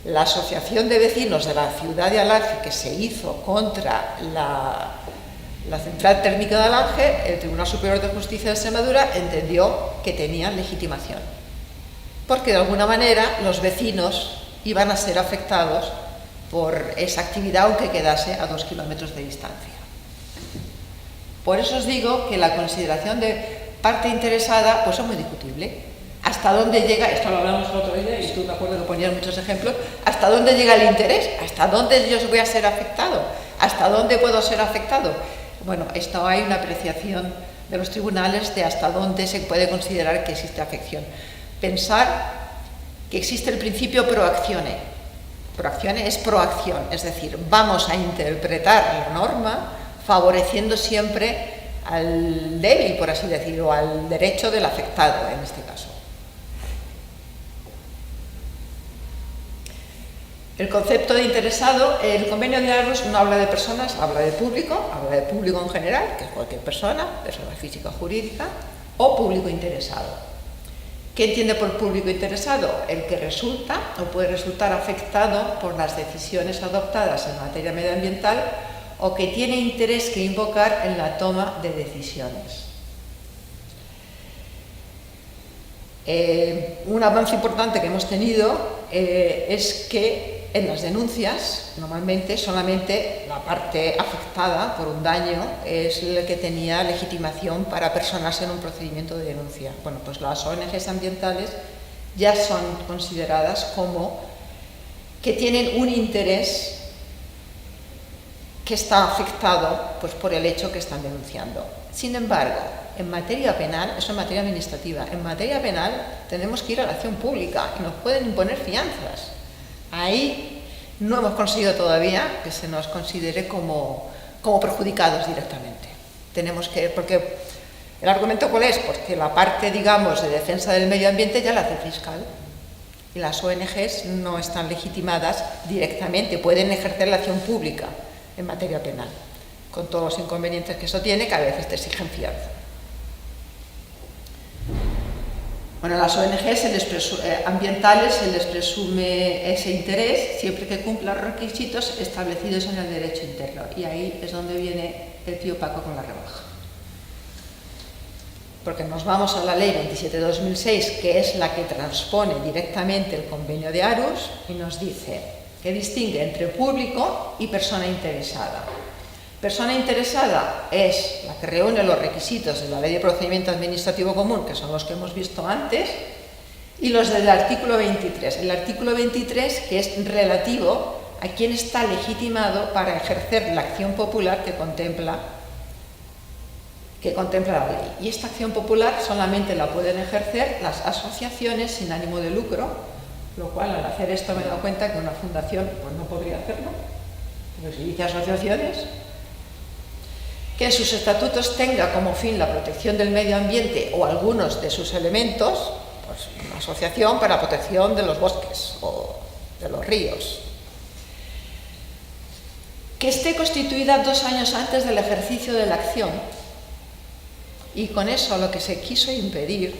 la asociación de vecinos de la ciudad de Alange que se hizo contra la central térmica de Alange, el Tribunal Superior de Justicia de Extremadura entendió que tenían legitimación, porque de alguna manera los vecinos iban a ser afectados por esa actividad aunque quedase a 2 kilómetros de distancia. Por eso os digo que la consideración de parte interesada pues es muy discutible. ¿Hasta dónde llega? Esto lo hablamos el otro día y tú me acuerdo que ponías muchos ejemplos. ¿Hasta dónde llega el interés? ¿Hasta dónde yo voy a ser afectado? ¿Hasta dónde puedo ser afectado? Bueno, esto hay una apreciación de los tribunales de hasta dónde se puede considerar que existe afección. Pensar que existe el principio proactione. Proactione es proacción, es decir, vamos a interpretar la norma favoreciendo siempre al débil, por así decirlo, al derecho del afectado en este caso. El concepto de interesado, el convenio de Aarhus no habla de personas, habla de público en general, que es cualquier persona física o jurídica, o público interesado. ¿Qué entiende por público interesado? El que resulta o puede resultar afectado por las decisiones adoptadas en materia medioambiental o que tiene interés que invocar en la toma de decisiones. Un avance importante que hemos tenido es que en las denuncias, normalmente solamente la parte afectada por un daño es la que tenía legitimación para personarse en un procedimiento de denuncia. Bueno, pues las ONGs ambientales ya son consideradas como que tienen un interés que está afectado pues, por el hecho que están denunciando. Sin embargo, En materia penal, eso en materia administrativa, en materia penal tenemos que ir a la acción pública y nos pueden imponer fianzas. Ahí no hemos conseguido todavía que se nos considere como perjudicados directamente. Tenemos que, porque el argumento ¿cuál es? Porque la parte, digamos, de defensa del medio ambiente ya la hace el fiscal. Y las ONGs no están legitimadas directamente, pueden ejercer la acción pública en materia penal, con todos los inconvenientes que eso tiene, que a veces te exigen fianza. Bueno, a las ONGs ambientales se les presume ese interés siempre que cumplan los requisitos establecidos en el derecho interno. Y ahí es donde viene el tío Paco con la rebaja. Porque nos vamos a la ley 27/2006, que es la que transpone directamente el convenio de Aarhus, y nos dice que distingue entre público y persona interesada. Persona interesada es la que reúne los requisitos de la Ley de Procedimiento Administrativo Común, que son los que hemos visto antes, y los del artículo 23. El artículo 23, que es relativo a quién está legitimado para ejercer la acción popular que contempla la ley. Y esta acción popular solamente la pueden ejercer las asociaciones sin ánimo de lucro, lo cual al hacer esto me he dado cuenta que una fundación pues no podría hacerlo, porque se dice asociaciones, que en sus estatutos tenga como fin la protección del medio ambiente o algunos de sus elementos, pues una asociación para la protección de los bosques o de los ríos, que esté constituida 2 años antes del ejercicio de la acción. Y con eso lo que se quiso impedir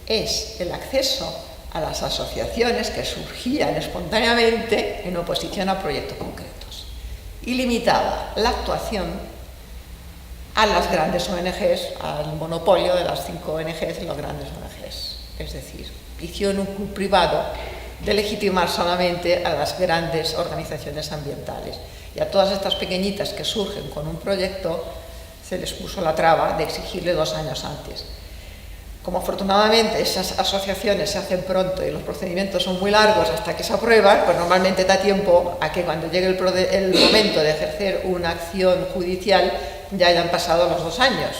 es el acceso a las asociaciones que surgían espontáneamente en oposición a proyectos concretos. Y limitaba la actuación a las grandes ONGs, al monopolio de las 5 ONGs y las grandes ONGs. Es decir, hicieron un club privado de legitimar solamente a las grandes organizaciones ambientales. Y a todas estas pequeñitas que surgen con un proyecto se les puso la traba de exigirle 2 años antes. Como afortunadamente esas asociaciones se hacen pronto y los procedimientos son muy largos hasta que se aprueban, pues normalmente da tiempo a que cuando llegue el momento de ejercer una acción judicial ya hayan pasado los 2 años.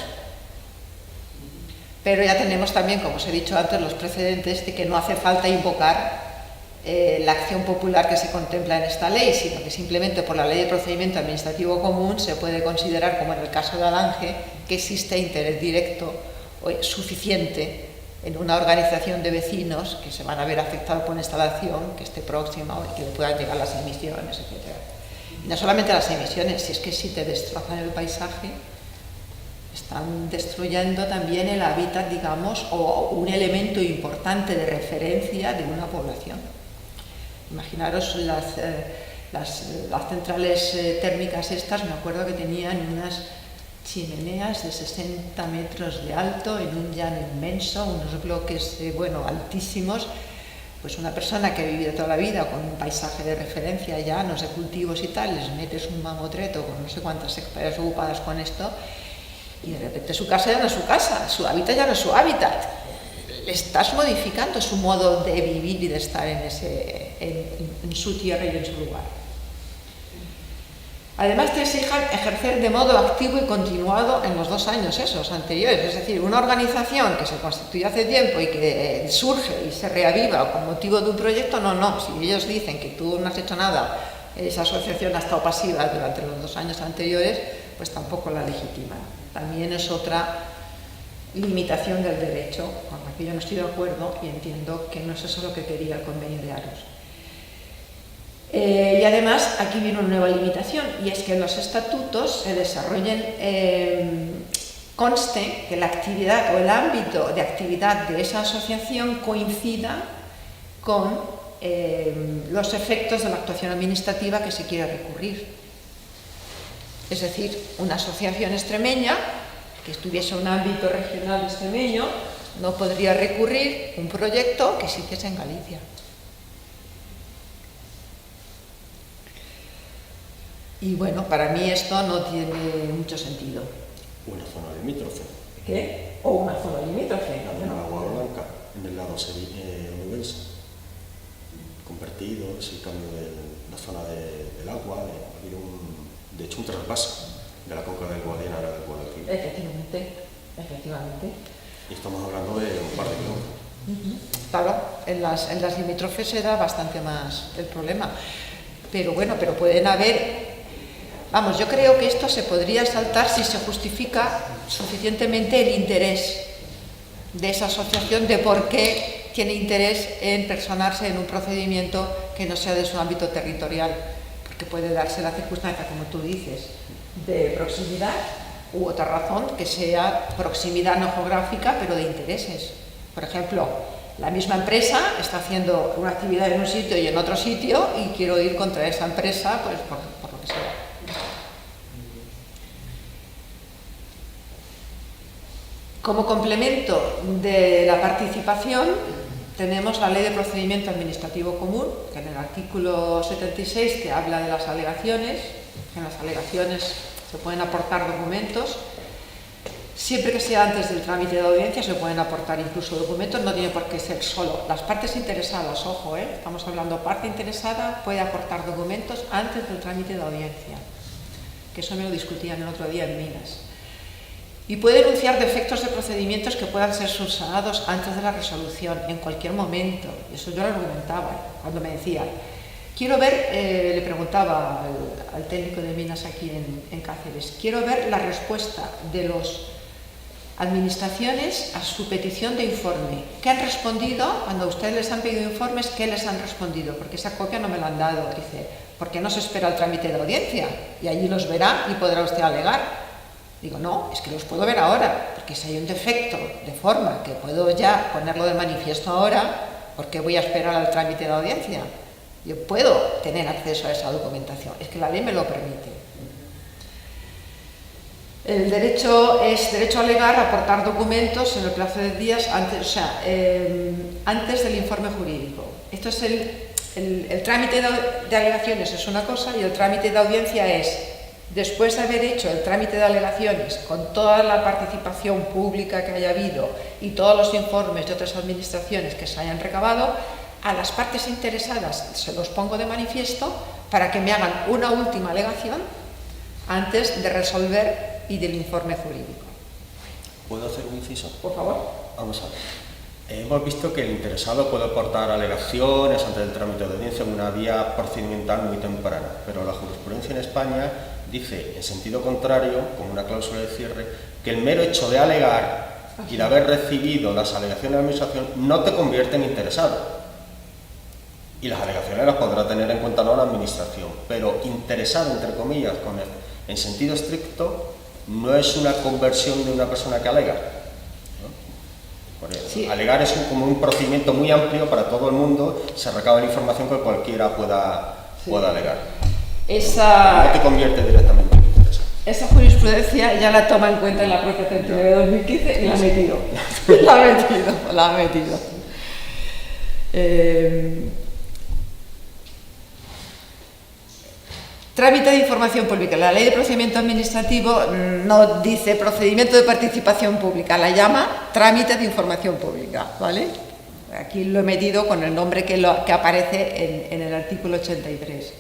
Pero ya tenemos también, como os he dicho antes, los precedentes de que no hace falta invocar la acción popular que se contempla en esta ley, sino que simplemente por la Ley de Procedimiento Administrativo Común se puede considerar, como en el caso de Alange, que existe interés directo o suficiente en una organización de vecinos que se van a ver afectados por una instalación que esté próxima o que le puedan llegar las emisiones, etc. Y no solamente las emisiones, si es que si te destrozan el paisaje, están destruyendo también el hábitat, digamos, o un elemento importante de referencia de una población. Imaginaros las centrales térmicas estas, me acuerdo que tenían unas chimeneas de 60 metros de alto en un llano inmenso, unos bloques, altísimos. Pues una persona que ha vivido toda la vida con un paisaje de referencia, llanos de cultivos y tal, les metes un mamotreto con no sé cuántas hectáreas ocupadas con esto, y de repente su casa ya no es su casa, su hábitat ya no es su hábitat. Le estás modificando su modo de vivir y de estar en su tierra y en su lugar. Además te exijan ejercer de modo activo y continuado en los 2 años esos anteriores. Es decir, una organización que se constituye hace tiempo y que surge y se reaviva con motivo de un proyecto, no. Si ellos dicen que tú no has hecho nada, esa asociación ha estado pasiva durante los 2 años anteriores, pues tampoco la legitiman. También es otra limitación del derecho, con la que yo no estoy de acuerdo y entiendo que no es eso lo que quería el convenio de Aarhus. Y además aquí viene una nueva limitación, y es que en los estatutos se desarrollen, conste que la actividad o el ámbito de actividad de esa asociación coincida con los efectos de la actuación administrativa que se quiere recurrir. Es decir, una asociación extremeña que estuviese en un ámbito regional extremeño no podría recurrir un proyecto que se hiciese en Galicia. Y bueno, para mí esto no tiene mucho sentido. Una zona limítrofe. ¿Qué? O una zona limítrofe. La zona Agua Blanca, en el lado onubense. Convertidos y cambio de la zona del agua, de hecho un trasvase de la conca del Guadiana al Guadalquivir. Efectivamente. efectivamente. Y estamos hablando de un par de kilómetros. Claro, en las limítrofes se da bastante más el problema. Pero bueno, pero pueden haber... Vamos, yo creo que esto se podría saltar si se justifica suficientemente el interés de esa asociación de por qué tiene interés en personarse en un procedimiento que no sea de su ámbito territorial, porque puede darse la circunstancia, como tú dices, de proximidad u otra razón que sea proximidad no geográfica, pero de intereses. Por ejemplo, la misma empresa está haciendo una actividad en un sitio y en otro sitio y quiero ir contra esa empresa, pues por lo que sea. Como complemento de la participación tenemos la Ley de Procedimiento Administrativo Común, que en el artículo 76 te habla de las alegaciones. En las alegaciones se pueden aportar documentos. Siempre que sea antes del trámite de audiencia se pueden aportar incluso documentos, no tiene por qué ser solo. Las partes interesadas, ojo, estamos hablando parte interesada, puede aportar documentos antes del trámite de audiencia, que eso me lo discutían el otro día en Minas. Y puede denunciar defectos de procedimientos que puedan ser subsanados antes de la resolución, en cualquier momento. Eso yo lo argumentaba cuando me decía, quiero ver, le preguntaba al técnico de Minas aquí en Cáceres, quiero ver la respuesta de las administraciones a su petición de informe. ¿Qué han respondido? Cuando ustedes les han pedido informes, ¿qué les han respondido? Porque esa copia no me la han dado. Dice, ¿por qué no se espera el trámite de audiencia? Y allí los verá y podrá usted alegar. Digo, no, es que los puedo ver ahora, porque si hay un defecto de forma que puedo ya ponerlo de manifiesto ahora, ¿por qué voy a esperar al trámite de audiencia? Yo puedo tener acceso a esa documentación, es que la ley me lo permite. El derecho es derecho a alegar, aportar documentos en el plazo de días antes, antes del informe jurídico. Esto es el trámite de alegaciones es una cosa y el trámite de audiencia es después de haber hecho el trámite de alegaciones con toda la participación pública que haya habido y todos los informes de otras administraciones que se hayan recabado, a las partes interesadas se los pongo de manifiesto para que me hagan una última alegación antes de resolver y del informe jurídico. ¿Puedo hacer un inciso? Por favor. Vamos a ver. Hemos visto que el interesado puede aportar alegaciones antes del trámite de audiencia en una vía procedimental muy temprana, pero la jurisprudencia en España dice, en sentido contrario, como una cláusula de cierre, que el mero hecho de alegar y de haber recibido las alegaciones de la administración no te convierte en interesado. Y las alegaciones las podrá tener en cuenta no la administración, pero interesado, entre comillas, en sentido estricto, no es una conversión de una persona que alega. Sí. Alegar es como un procedimiento muy amplio para todo el mundo, se recaba la información que cualquiera pueda alegar. No te convierte directamente en interesado. Esa jurisprudencia ya la toma en cuenta en la propia sentencia de 2015 y la ha metido. La ha metido. Trámite de información pública. La Ley de Procedimiento Administrativo no dice procedimiento de participación pública, la llama trámite de información pública, ¿vale? Aquí lo he metido con el nombre que aparece en el artículo 83.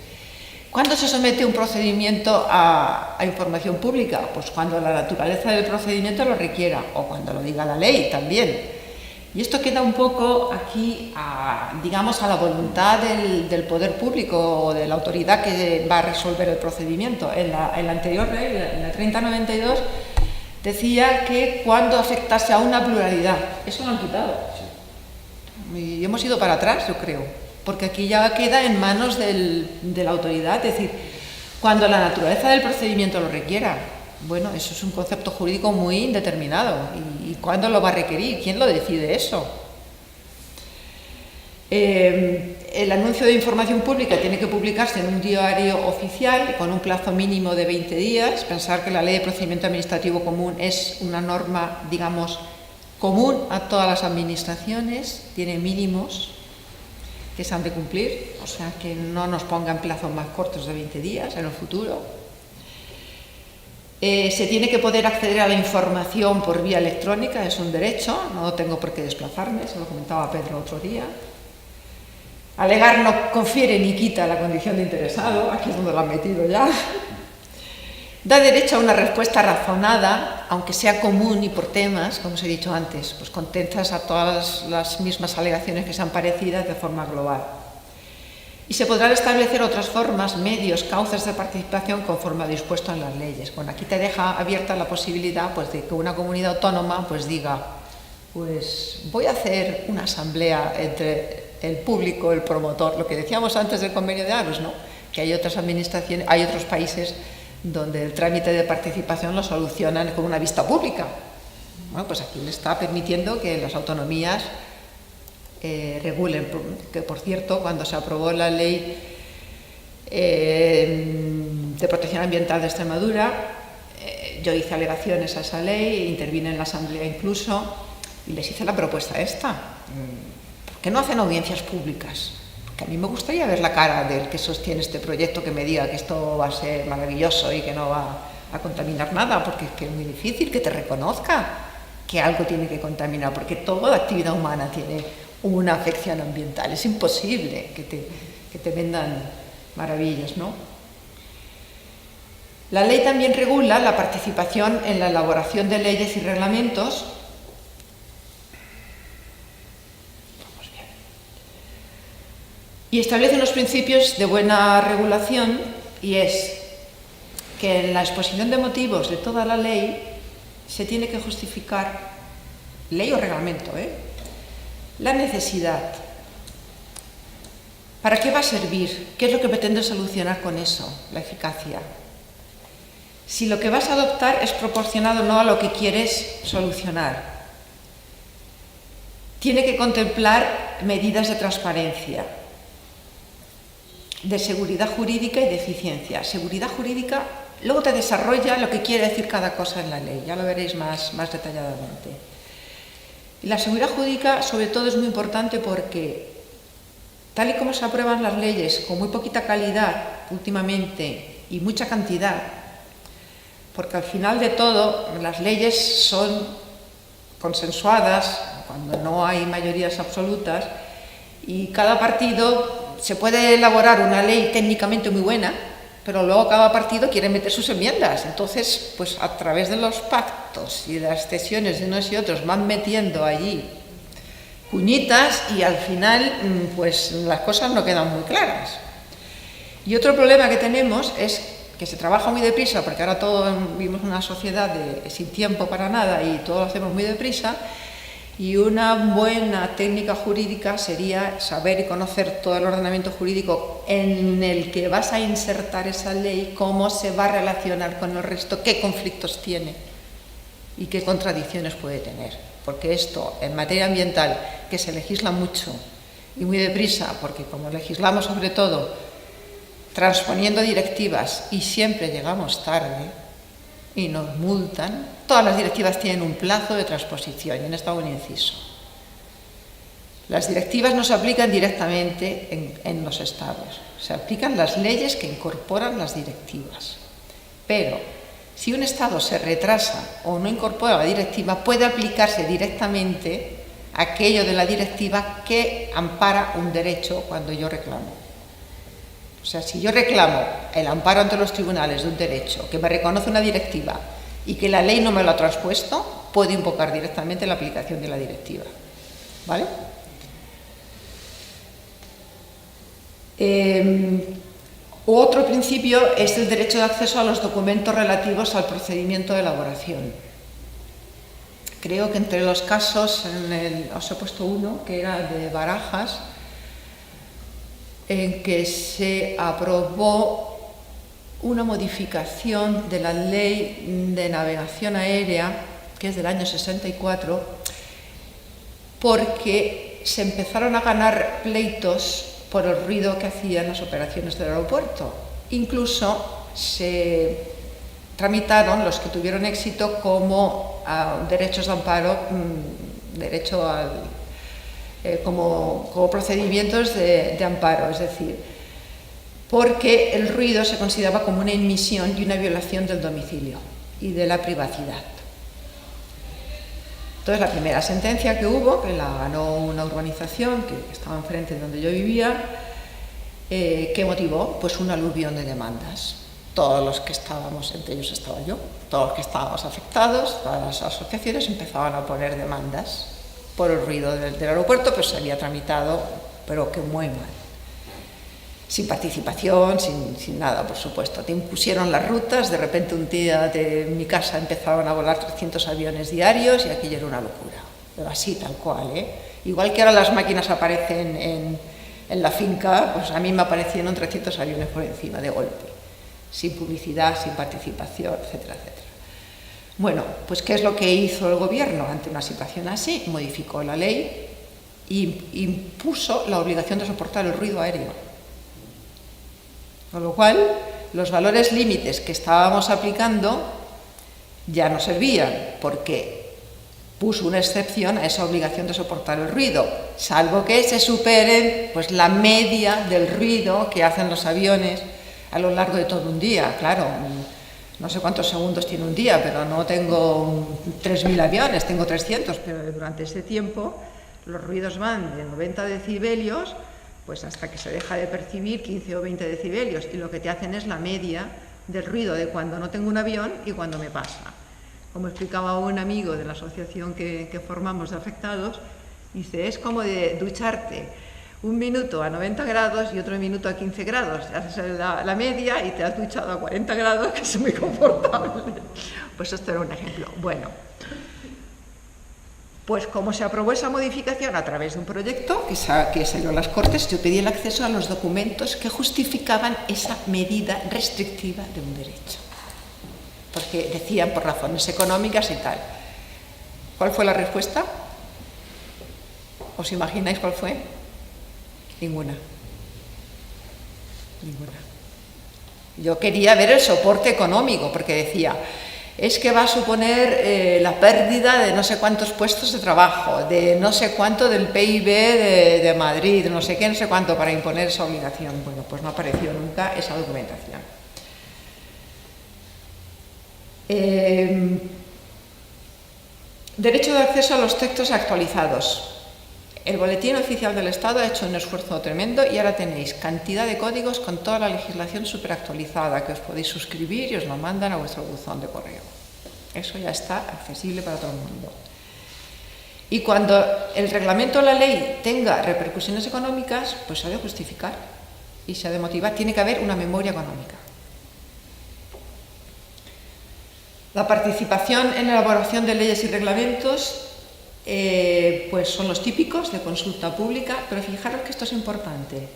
¿Cuándo se somete un procedimiento a información pública? Pues cuando la naturaleza del procedimiento lo requiera o cuando lo diga la ley también. Y esto queda un poco aquí, digamos, a la voluntad del poder público o de la autoridad que va a resolver el procedimiento. En la anterior ley, en la 3092, decía que cuando afectase a una pluralidad. Eso lo han quitado. Y hemos ido para atrás, yo creo, porque aquí ya queda en manos de la autoridad. Es decir, cuando la naturaleza del procedimiento lo requiera. Bueno, eso es un concepto jurídico muy indeterminado. ¿Y cuándo lo va a requerir? ¿Quién lo decide eso? El anuncio de información pública tiene que publicarse en un diario oficial con un plazo mínimo de 20 días. Pensar que la Ley de Procedimiento Administrativo Común es una norma, digamos, común a todas las administraciones, tiene mínimos que se han de cumplir, o sea que no nos pongan plazos más cortos de 20 días en el futuro. Se tiene que poder acceder a la información por vía electrónica, es un derecho, no tengo por qué desplazarme, se lo comentaba Pedro otro día. Alegar no confiere ni quita la condición de interesado, aquí es donde lo han metido ya. Da derecho a una respuesta razonada, aunque sea común y por temas, como os he dicho antes, pues contestas a todas las mismas alegaciones que sean parecidas de forma global. Y se podrán establecer otras formas, medios, cauces de participación conforme a dispuesto en las leyes. Bueno, aquí te deja abierta la posibilidad pues, de que una comunidad autónoma pues, diga, pues voy a hacer una asamblea entre el público, el promotor, lo que decíamos antes del convenio de Aarhus, ¿no? Que hay otras administraciones, hay otros países donde el trámite de participación lo solucionan con una vista pública. Bueno, pues aquí le está permitiendo que las autonomías regulen, que por cierto, cuando se aprobó la ley de protección ambiental de Extremadura, yo hice alegaciones a esa ley, intervine en la asamblea incluso, y les hice la propuesta esta. ¿Por qué no hacen audiencias públicas? Porque a mí me gustaría ver la cara del que sostiene este proyecto, que me diga que esto va a ser maravilloso y que no va a contaminar nada, porque es que es muy difícil que te reconozca que algo tiene que contaminar, porque toda actividad humana tiene una afección ambiental. Es imposible que te vendan maravillas, ¿no? La ley también regula la participación en la elaboración de leyes y reglamentos. Y establece unos principios de buena regulación, y es que en la exposición de motivos de toda la ley se tiene que justificar, ley o reglamento, la necesidad. ¿Para qué va a servir? ¿Qué es lo que pretende solucionar con eso? La eficacia. Si lo que vas a adoptar es proporcionado o no a lo que quieres solucionar. Tiene que contemplar medidas de transparencia, de seguridad jurídica y de eficiencia. Seguridad jurídica, luego te desarrolla lo que quiere decir cada cosa en la ley, ya lo veréis más detalladamente. Y la seguridad jurídica, sobre todo, es muy importante porque, tal y como se aprueban las leyes, con muy poquita calidad últimamente y mucha cantidad, porque al final de todo las leyes son consensuadas cuando no hay mayorías absolutas, y cada partido se puede elaborar una ley técnicamente muy buena, pero luego cada partido quiere meter sus enmiendas. Entonces, pues a través de los pactos y de las cesiones de unos y otros van metiendo allí cuñitas y al final pues las cosas no quedan muy claras. Y otro problema que tenemos es que se trabaja muy deprisa, porque ahora vivimos en una sociedad sin tiempo para nada y todo lo hacemos muy deprisa. Y una buena técnica jurídica sería saber y conocer todo el ordenamiento jurídico en el que vas a insertar esa ley, cómo se va a relacionar con el resto, qué conflictos tiene y qué contradicciones puede tener. Porque esto, en materia ambiental, que se legisla mucho y muy deprisa, porque como legislamos sobre todo transponiendo directivas y siempre llegamos tarde y nos multan, todas las directivas tienen un plazo de transposición, y en esto hago un inciso. Las directivas no se aplican directamente en los estados, se aplican las leyes que incorporan las directivas. Pero si un estado se retrasa o no incorpora la directiva, puede aplicarse directamente aquello de la directiva que ampara un derecho cuando yo reclamo. O sea, si yo reclamo el amparo ante los tribunales de un derecho que me reconoce una directiva y que la ley no me lo ha traspuesto, puedo invocar directamente la aplicación de la directiva. ¿Vale? Otro principio es el derecho de acceso a los documentos relativos al procedimiento de elaboración. Creo que entre los casos, os he puesto uno, que era de Barajas, en que se aprobó una modificación de la ley de navegación aérea, que es del año 64, porque se empezaron a ganar pleitos por el ruido que hacían las operaciones del aeropuerto. Incluso se tramitaron, los que tuvieron éxito, como derechos de amparo, como procedimientos de amparo, es decir, porque el ruido se consideraba como una inmisión y una violación del domicilio y de la privacidad. Entonces, la primera sentencia que hubo, que la ganó una urbanización que estaba enfrente de donde yo vivía, ¿qué motivó? Pues un aluvión de demandas. todos los que estábamos, entre ellos estaba yo, todos los que estábamos afectados, todas las asociaciones empezaban a poner demandas por el ruido del aeropuerto, pero se había tramitado, pero que muy mal. Sin participación, sin nada, por supuesto. Te impusieron las rutas, de repente un día de mi casa empezaron a volar 300 aviones diarios y aquello era una locura. Pero así, tal cual, ¿eh? Igual que ahora las máquinas aparecen en la finca, pues a mí me aparecieron 300 aviones por encima de golpe, sin publicidad, sin participación, etcétera, etcétera. Bueno, pues ¿qué es lo que hizo el gobierno ante una situación así? Modificó la ley e impuso la obligación de soportar el ruido aéreo. Con lo cual, los valores límites que estábamos aplicando ya no servían, porque puso una excepción a esa obligación de soportar el ruido, salvo que se superen pues, la media del ruido que hacen los aviones a lo largo de todo un día. Claro, no sé cuántos segundos tiene un día, pero no tengo 3.000 aviones, tengo 300, pero durante ese tiempo los ruidos van de 90 decibelios pues hasta que se deja de percibir 15 o 20 decibelios, y lo que te hacen es la media del ruido de cuando no tengo un avión y cuando me pasa. Como explicaba un amigo de la asociación que formamos de afectados, dice, es como de ducharte un minuto a 90 grados y otro minuto a 15 grados. Haces la media y te has duchado a 40 grados, que es muy confortable. Pues esto era un ejemplo. Bueno, pues como se aprobó esa modificación a través de un proyecto que salió a las Cortes, yo pedí el acceso a los documentos que justificaban esa medida restrictiva de un derecho. Porque decían por razones económicas y tal. ¿Cuál fue la respuesta? ¿Os imagináis cuál fue? Ninguna. Yo quería ver el soporte económico, porque decía, es que va a suponer la pérdida de no sé cuántos puestos de trabajo, de no sé cuánto del PIB de Madrid, no sé qué, no sé cuánto, para imponer esa obligación. Bueno, pues no apareció nunca esa documentación. Derecho de acceso a los textos actualizados. El Boletín Oficial del Estado ha hecho un esfuerzo tremendo y ahora tenéis cantidad de códigos con toda la legislación superactualizada que os podéis suscribir y os lo mandan a vuestro buzón de correo. Eso ya está accesible para todo el mundo. Y cuando el reglamento o la ley tenga repercusiones económicas, pues se ha de justificar y se ha de motivar. Tiene que haber una memoria económica. La participación en la elaboración de leyes y reglamentos pues son los típicos de consulta pública, pero fijaros que esto es importante.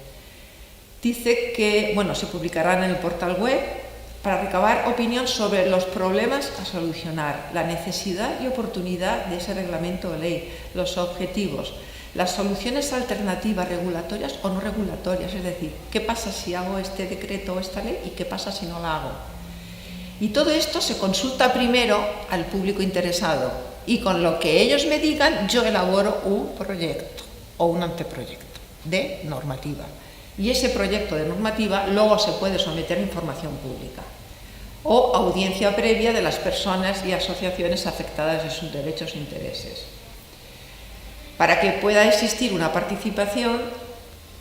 Dice que, bueno, se publicarán en el portal web para recabar opinión sobre los problemas a solucionar, la necesidad y oportunidad de ese reglamento o ley, los objetivos, las soluciones alternativas regulatorias o no regulatorias, es decir, qué pasa si hago este decreto o esta ley y qué pasa si no la hago. Y todo esto se consulta primero al público interesado. Y con lo que ellos me digan, yo elaboro un proyecto o un anteproyecto de normativa. Y ese proyecto de normativa luego se puede someter a información pública o audiencia previa de las personas y asociaciones afectadas de sus derechos e intereses. Para que pueda existir una participación,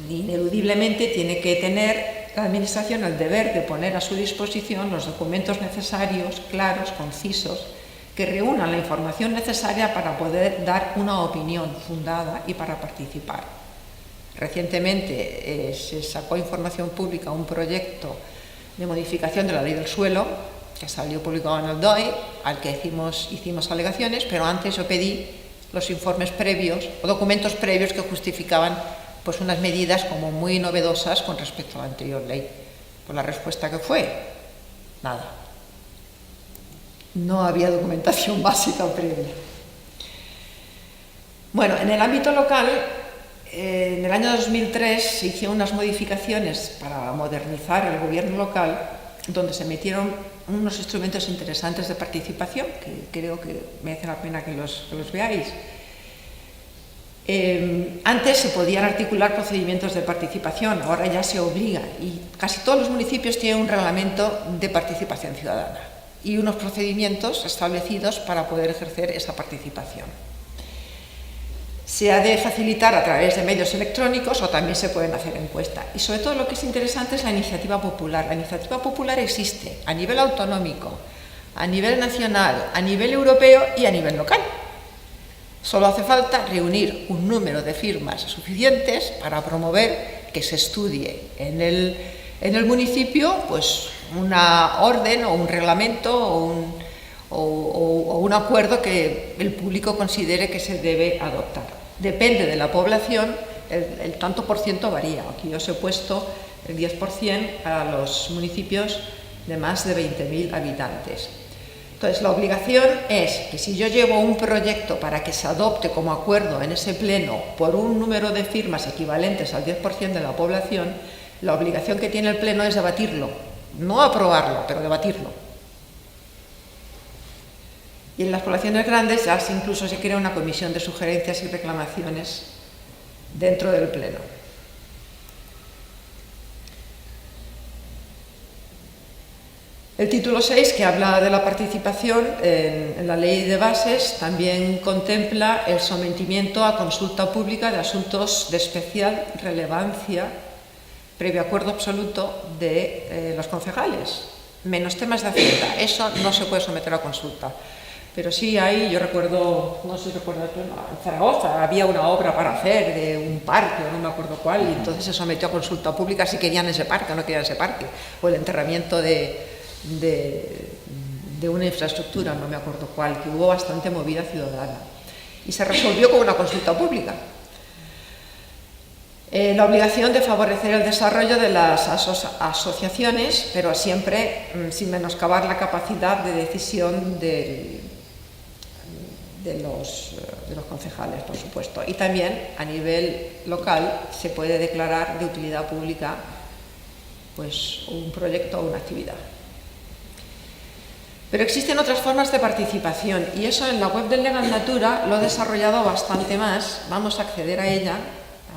ineludiblemente tiene que tener la Administración el deber de poner a su disposición los documentos necesarios, claros, concisos, que reúnan la información necesaria para poder dar una opinión fundada y para participar. Recientemente se sacó información pública un proyecto de modificación de la ley del suelo que salió publicado en el DOI, al que hicimos alegaciones, pero antes yo pedí los informes previos o documentos previos que justificaban pues unas medidas como muy novedosas con respecto a la anterior ley. Pues la respuesta que fue, nada. No había documentación básica o previa. Bueno, en el ámbito local, en el año 2003 se hicieron unas modificaciones para modernizar el gobierno local, donde se metieron unos instrumentos interesantes de participación, que creo que merece la pena que los veáis. Antes se podían articular procedimientos de participación, ahora ya se obliga, y casi todos los municipios tienen un reglamento de participación ciudadana y unos procedimientos establecidos para poder ejercer esa participación. Se ha de facilitar a través de medios electrónicos o también se pueden hacer encuestas. Y sobre todo lo que es interesante es la iniciativa popular. La iniciativa popular existe a nivel autonómico, a nivel nacional, a nivel europeo y a nivel local. Solo hace falta reunir un número de firmas suficientes para promover que se estudie en el municipio pues, una orden o un reglamento o un acuerdo que el público considere que se debe adoptar. Depende de la población, el tanto por ciento varía. Aquí os he puesto el 10% a los municipios de más de 20.000 habitantes. Entonces, la obligación es que si yo llevo un proyecto para que se adopte como acuerdo en ese pleno por un número de firmas equivalentes al 10% de la población, la obligación que tiene el pleno es debatirlo, no aprobarlo, pero debatirlo. Y en las poblaciones grandes ya incluso se crea una comisión de sugerencias y reclamaciones dentro del pleno. El título 6, que habla de la participación en la ley de bases, también contempla el sometimiento a consulta pública de asuntos de especial relevancia, previo acuerdo absoluto de los concejales, menos temas de Hacienda. Eso no se puede someter a consulta. Pero sí hay, yo recuerdo, no sé si recuerdo, en Zaragoza había una obra para hacer de un parque, no me acuerdo cuál, y entonces se sometió a consulta pública si querían ese parque o no querían ese parque, o el enterramiento de una infraestructura, no me acuerdo cuál, que hubo bastante movida ciudadana y se resolvió con una consulta pública. La obligación de favorecer el desarrollo de las asociaciones, pero siempre sin menoscabar la capacidad de decisión de los concejales, por supuesto. Y también a nivel local se puede declarar de utilidad pública pues, un proyecto o una actividad. Pero existen otras formas de participación y eso en la web del Legal Natura lo he desarrollado bastante más. Vamos a acceder a ella,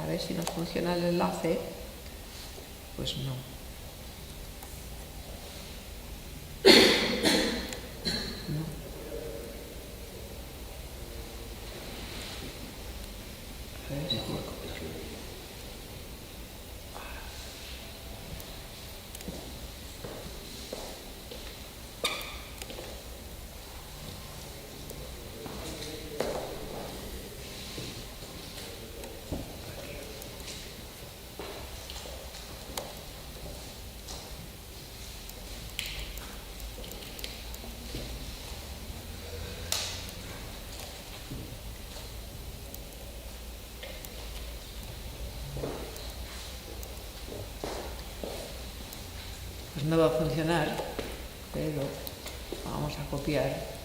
a ver si nos funciona el enlace. Pues no. Pues no va a funcionar, pero vamos a copiar.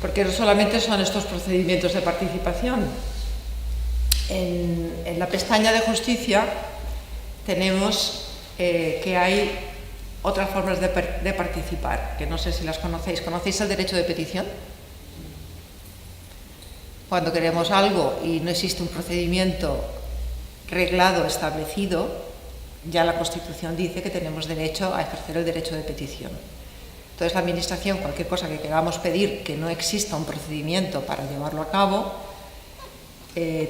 Porque no solamente son estos procedimientos de participación. En la pestaña de justicia tenemos que hay otras formas de participar, que no sé si las conocéis. ¿Conocéis el derecho de petición? Cuando queremos algo y no existe un procedimiento reglado, establecido, ya la Constitución dice que tenemos derecho a ejercer el derecho de petición. Entonces la Administración, cualquier cosa que queramos pedir que no exista un procedimiento para llevarlo a cabo,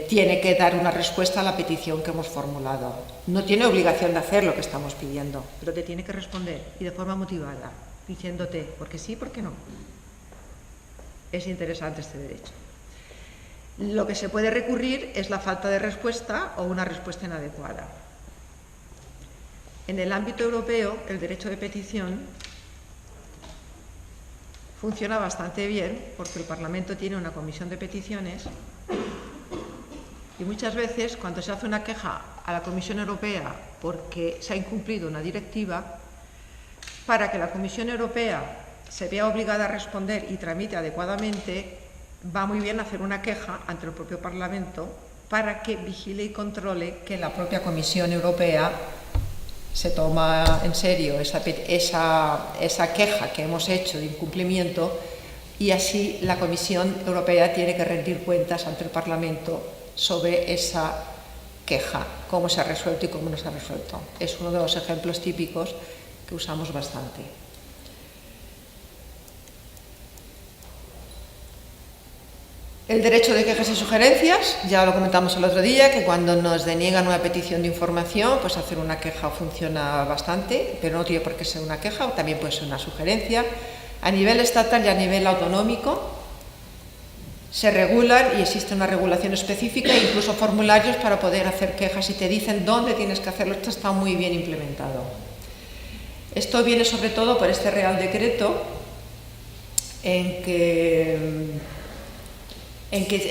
tiene que dar una respuesta a la petición que hemos formulado. No tiene obligación de hacer lo que estamos pidiendo, pero te tiene que responder y de forma motivada, diciéndote por qué sí, por qué no. Es interesante este derecho. Lo que se puede recurrir es la falta de respuesta o una respuesta inadecuada. En el ámbito europeo, el derecho de petición funciona bastante bien porque el Parlamento tiene una comisión de peticiones y muchas veces cuando se hace una queja a la Comisión Europea porque se ha incumplido una directiva, para que la Comisión Europea se vea obligada a responder y tramite adecuadamente, va muy bien hacer una queja ante el propio Parlamento para que vigile y controle que la propia Comisión Europea se toma en serio esa queja que hemos hecho de incumplimiento, y así la Comisión Europea tiene que rendir cuentas ante el Parlamento sobre esa queja, cómo se ha resuelto y cómo no se ha resuelto. Es uno de los ejemplos típicos que usamos bastante. El derecho de quejas y sugerencias, ya lo comentamos el otro día, que cuando nos deniegan una petición de información, pues hacer una queja funciona bastante, pero no tiene por qué ser una queja, también puede ser una sugerencia. A nivel estatal y a nivel autonómico se regulan y existe una regulación específica e incluso formularios para poder hacer quejas y te dicen dónde tienes que hacerlo. Esto está muy bien implementado. Esto viene sobre todo por este Real Decreto en que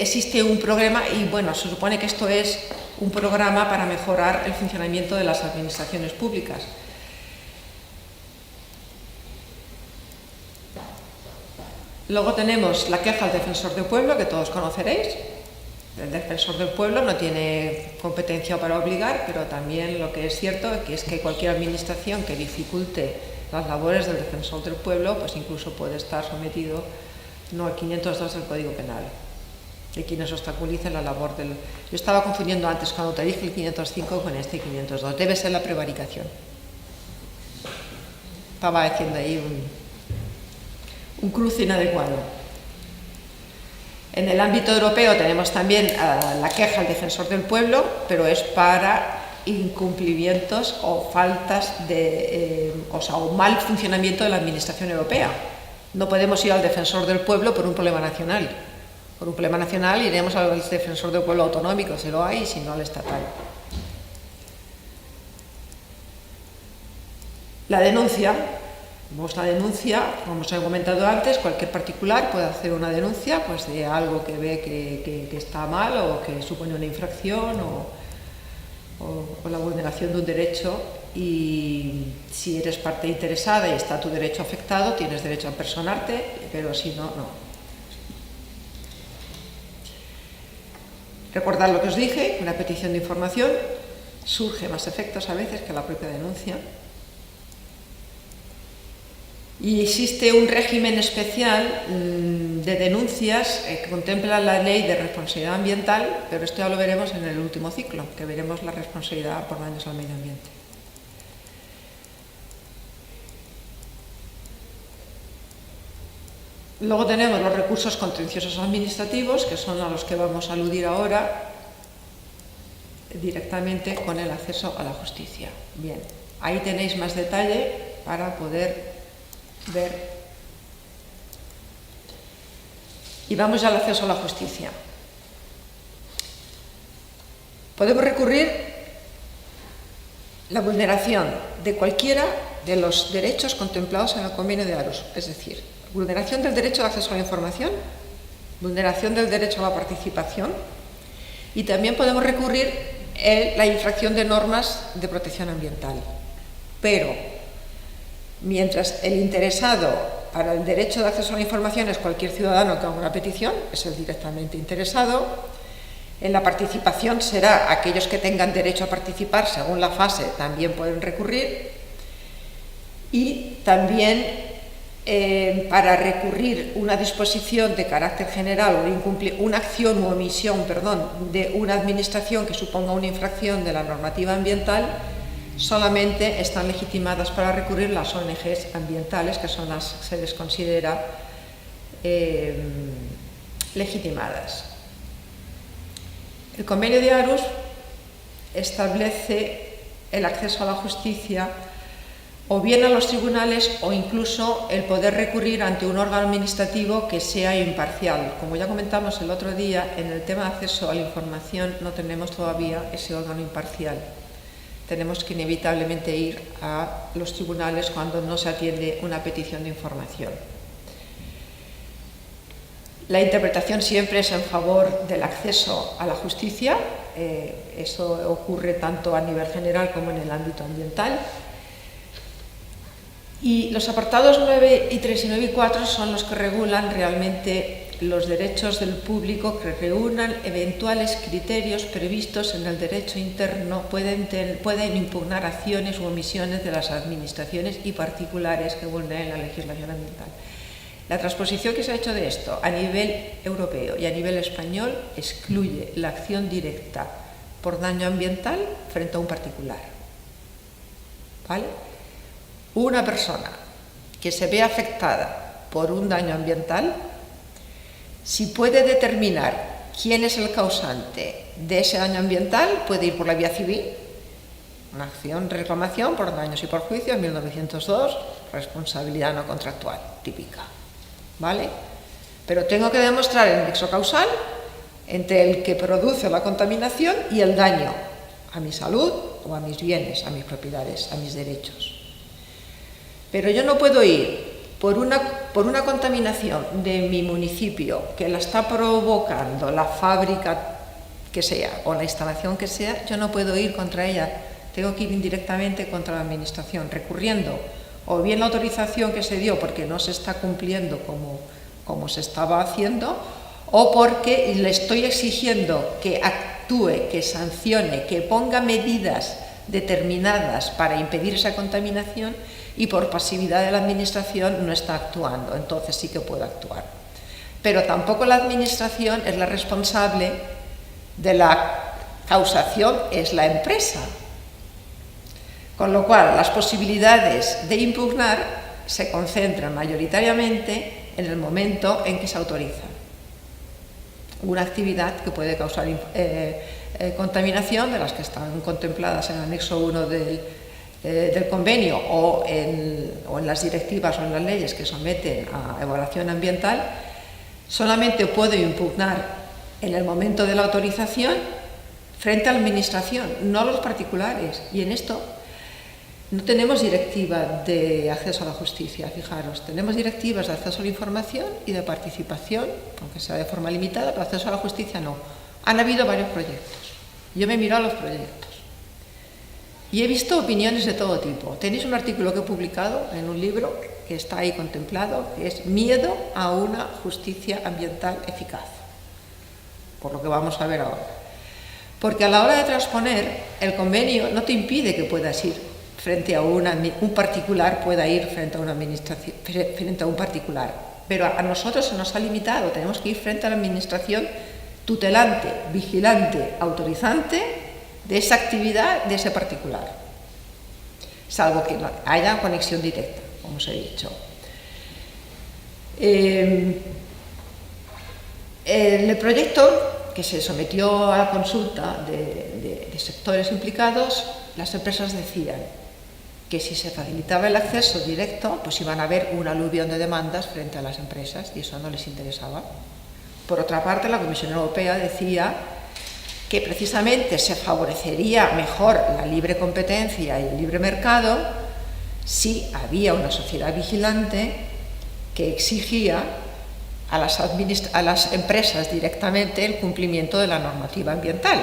existe un programa y, bueno, se supone que esto es un programa para mejorar el funcionamiento de las administraciones públicas. Luego tenemos la queja al defensor del pueblo, que todos conoceréis. El defensor del pueblo no tiene competencia para obligar, pero también lo que es cierto es que cualquier administración que dificulte las labores del defensor del pueblo, pues incluso puede estar sometido no al 502 del Código Penal, de quienes obstaculicen la labor del... Yo estaba confundiendo antes cuando te dije el 505 con este 502. Debe ser la prevaricación. Estaba haciendo ahí un cruce inadecuado. En el ámbito europeo tenemos también la queja al defensor del pueblo, pero es para incumplimientos o faltas o mal funcionamiento de la administración europea. No podemos ir al defensor del pueblo por un problema nacional. Por un problema nacional iremos al defensor del pueblo autonómico, si lo hay, y si no al estatal. La denuncia. La denuncia, como os he comentado antes, cualquier particular puede hacer una denuncia pues, de algo que ve que está mal o que supone una infracción o la vulneración de un derecho, y si eres parte interesada y está tu derecho afectado, tienes derecho a personarte, pero si no, no. Recordad lo que os dije, una petición de información surge más efectos a veces que la propia denuncia. Y existe un régimen especial de denuncias que contempla la ley de responsabilidad ambiental, pero esto ya lo veremos en el último ciclo, que veremos la responsabilidad por daños al medio ambiente. Luego tenemos los recursos contenciosos administrativos, que son a los que vamos a aludir ahora directamente con el acceso a la justicia. Bien, ahí tenéis más detalle para poder ver. Y vamos ya al acceso a la justicia. Podemos recurrir la vulneración de cualquiera de los derechos contemplados en el Convenio de Aarhus, es decir, vulneración del derecho de acceso a la información, vulneración del derecho a la participación, y también podemos recurrir a la infracción de normas de protección ambiental. Pero mientras el interesado para el derecho de acceso a la información es cualquier ciudadano que haga una petición, es el directamente interesado. En la participación será aquellos que tengan derecho a participar según la fase, también pueden recurrir. Y también para recurrir una disposición de carácter general o de incumplir una acción u omisión, de una administración que suponga una infracción de la normativa ambiental, solamente están legitimadas para recurrir las ONGs ambientales, que son las que se les considera legitimadas. El Convenio de Aarhus establece el acceso a la justicia o bien a los tribunales o incluso el poder recurrir ante un órgano administrativo que sea imparcial. Como ya comentamos el otro día, en el tema de acceso a la información no tenemos todavía ese órgano imparcial. Tenemos que inevitablemente ir a los tribunales cuando no se atiende una petición de información. La interpretación siempre es en favor del acceso a la justicia. Eso ocurre tanto a nivel general como en el ámbito ambiental. Y los apartados 9 y 3 y 9 y 4 son los que regulan realmente los derechos del público, que reúnan eventuales criterios previstos en el derecho interno, pueden impugnar acciones u omisiones de las administraciones y particulares que vulneren la legislación ambiental. La transposición que se ha hecho de esto a nivel europeo y a nivel español excluye la acción directa por daño ambiental frente a un particular. ¿Vale? Una persona que se ve afectada por un daño ambiental, si puede determinar quién es el causante de ese daño ambiental, puede ir por la vía civil, una acción de reclamación por daños y perjuicios, 1902, responsabilidad no contractual, típica. ¿Vale? Pero tengo que demostrar el nexo causal entre el que produce la contaminación y el daño a mi salud o a mis bienes, a mis propiedades, a mis derechos. Pero yo no puedo ir por una contaminación de mi municipio que la está provocando la fábrica que sea o la instalación que sea, yo no puedo ir contra ella, tengo que ir indirectamente contra la administración, recurriendo o bien la autorización que se dio porque no se está cumpliendo como se estaba haciendo, o porque le estoy exigiendo que actúe, que sancione, que ponga medidas determinadas para impedir esa contaminación y por pasividad de la administración no está actuando, entonces sí que puedo actuar. Pero tampoco la administración es la responsable de la causación, es la empresa. Con lo cual, las posibilidades de impugnar se concentran mayoritariamente en el momento en que se autoriza una actividad que puede causar contaminación, de las que están contempladas en el anexo 1 del convenio o en las directivas o en las leyes que someten a evaluación ambiental. Solamente puedo impugnar en el momento de la autorización frente a la administración, no a los particulares. Y en esto no tenemos directiva de acceso a la justicia, fijaros, tenemos directivas de acceso a la información y de participación, aunque sea de forma limitada, pero acceso a la justicia no. Han habido varios proyectos. Yo me he mirado los proyectos y he visto opiniones de todo tipo. Tenéis un artículo que he publicado en un libro que está ahí contemplado, que es Miedo a una justicia ambiental eficaz, por lo que vamos a ver ahora. Porque a la hora de transponer, el convenio no te impide que puedas ir frente a un particular, pueda ir frente a una administración, frente a un particular. Pero a nosotros se nos ha limitado, tenemos que ir frente a la administración tutelante, vigilante, autorizante de esa actividad de ese particular, salvo que haya conexión directa, como os he dicho. El proyecto que se sometió a la consulta de sectores implicados, las empresas decían que si se facilitaba el acceso directo, pues iban a haber un aluvión de demandas frente a las empresas y eso no les interesaba. Por otra parte, la Comisión Europea decía que precisamente se favorecería mejor la libre competencia y el libre mercado si había una sociedad vigilante que exigía a las empresas directamente el cumplimiento de la normativa ambiental.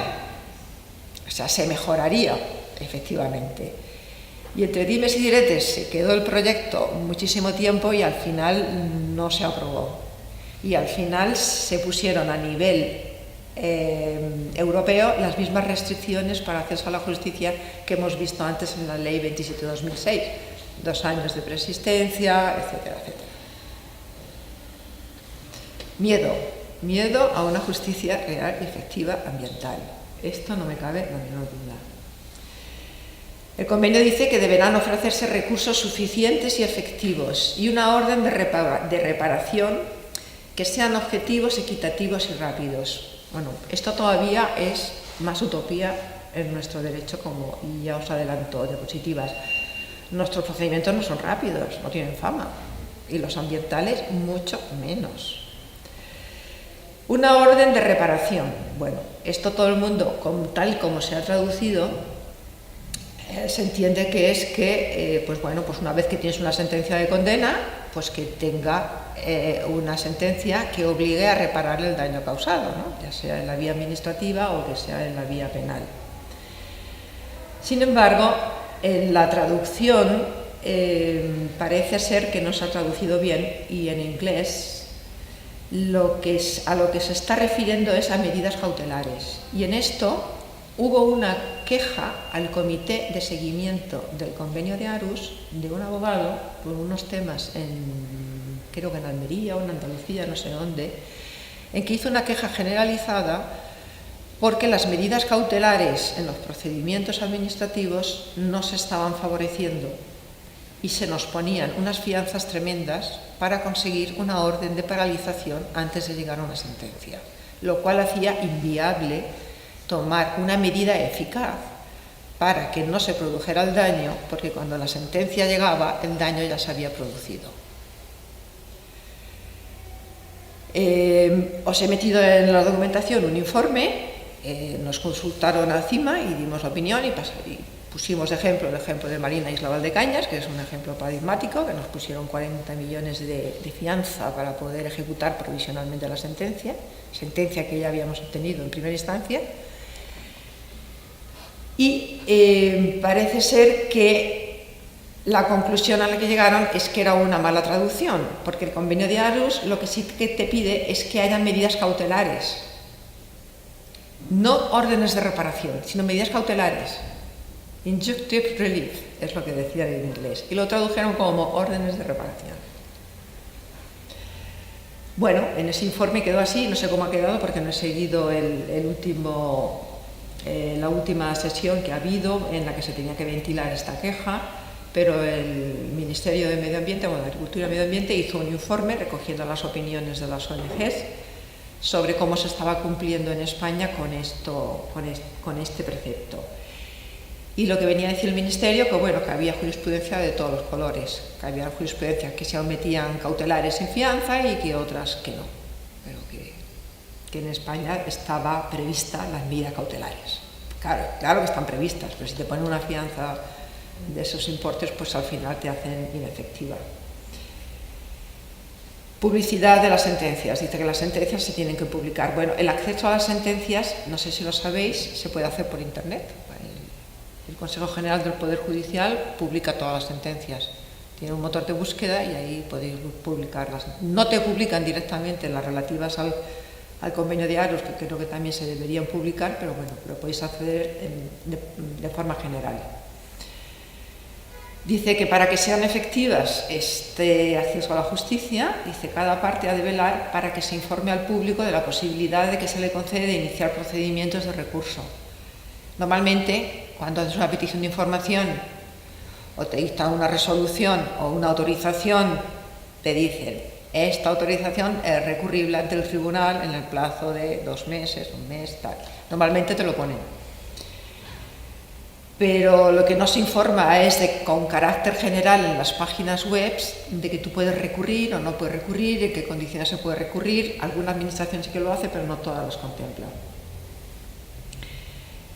O sea, se mejoraría efectivamente. Y entre dimes y diretes se quedó el proyecto muchísimo tiempo y al final no se aprobó. Y al final se pusieron a nivel europeo las mismas restricciones para acceso a la justicia que hemos visto antes en la Ley 27/2006, 2 años de preexistencia, etcétera, etcétera. Miedo a una justicia real y efectiva ambiental. Esto no me cabe la menor duda. El convenio dice que deberán ofrecerse recursos suficientes y efectivos y una orden de reparación que sean objetivos, equitativos y rápidos. Bueno, esto todavía es más utopía en nuestro derecho, como ya os adelanto, diapositivas. Nuestros procedimientos no son rápidos, no tienen fama, y los ambientales mucho menos. Una orden de reparación. Bueno, esto todo el mundo, tal como se ha traducido, se entiende que es que, pues una vez que tienes una sentencia de condena, pues que tenga una sentencia que obligue a reparar el daño causado, ¿no? Ya sea en la vía administrativa o que sea en la vía penal. Sin embargo, en la traducción parece ser que no se ha traducido bien, y en inglés a lo que se está refiriendo es a medidas cautelares. Y en esto hubo una queja al comité de seguimiento del convenio de Aarhus de un abogado por unos temas creo que en Almería o en Andalucía, no sé dónde, en que hizo una queja generalizada porque las medidas cautelares en los procedimientos administrativos no se estaban favoreciendo y se nos ponían unas fianzas tremendas para conseguir una orden de paralización antes de llegar a una sentencia, lo cual hacía inviable tomar una medida eficaz para que no se produjera el daño, porque cuando la sentencia llegaba, el daño ya se había producido. Os he metido en la documentación un informe, nos consultaron a CIMA y dimos la opinión y pusimos el ejemplo de Marina Isla Valdecañas, que es un ejemplo paradigmático, que nos pusieron 40 millones de fianza para poder ejecutar provisionalmente la sentencia que ya habíamos obtenido en primera instancia. Y parece ser que la conclusión a la que llegaron es que era una mala traducción, porque el convenio de Aarhus lo que sí que te pide es que haya medidas cautelares, no órdenes de reparación, sino medidas cautelares. Injunctive relief es lo que decía en inglés, y lo tradujeron como órdenes de reparación. Bueno, en ese informe quedó así, no sé cómo ha quedado porque no he seguido la última sesión que ha habido en la que se tenía que ventilar esta queja, pero el Ministerio de Medio Ambiente, de Agricultura y Medio Ambiente, hizo un informe recogiendo las opiniones de las ONGs sobre cómo se estaba cumpliendo en España con este precepto. Y lo que venía a decir el Ministerio, que había jurisprudencia de todos los colores, que había jurisprudencias que se ometían cautelares en fianza y que otras que no, pero que en España estaba prevista las medidas cautelares. Claro que están previstas, pero si te ponen una fianza de esos importes, pues al final te hacen inefectiva. Publicidad de las sentencias. Dice que las sentencias se tienen que publicar. Bueno, el acceso a las sentencias, no sé si lo sabéis, se puede hacer por internet. El Consejo General del Poder Judicial publica todas las sentencias. Tiene un motor de búsqueda y ahí podéis publicarlas. No te publican directamente las relativas al convenio de Aarhus, que creo que también se deberían publicar, pero bueno, lo podéis acceder de forma general. Dice que para que sean efectivas este acceso a la justicia, dice cada parte ha de velar para que se informe al público de la posibilidad de que se le concede de iniciar procedimientos de recurso. Normalmente, cuando haces una petición de información o te dictan una resolución o una autorización, te dicen: esta autorización es recurrible ante el tribunal en el plazo de 2 meses, 1 mes, tal. Normalmente te lo ponen. Pero lo que no se informa es con carácter general en las páginas web de que tú puedes recurrir o no puedes recurrir, en qué condiciones se puede recurrir. Alguna administración sí que lo hace, pero no todas las contemplan.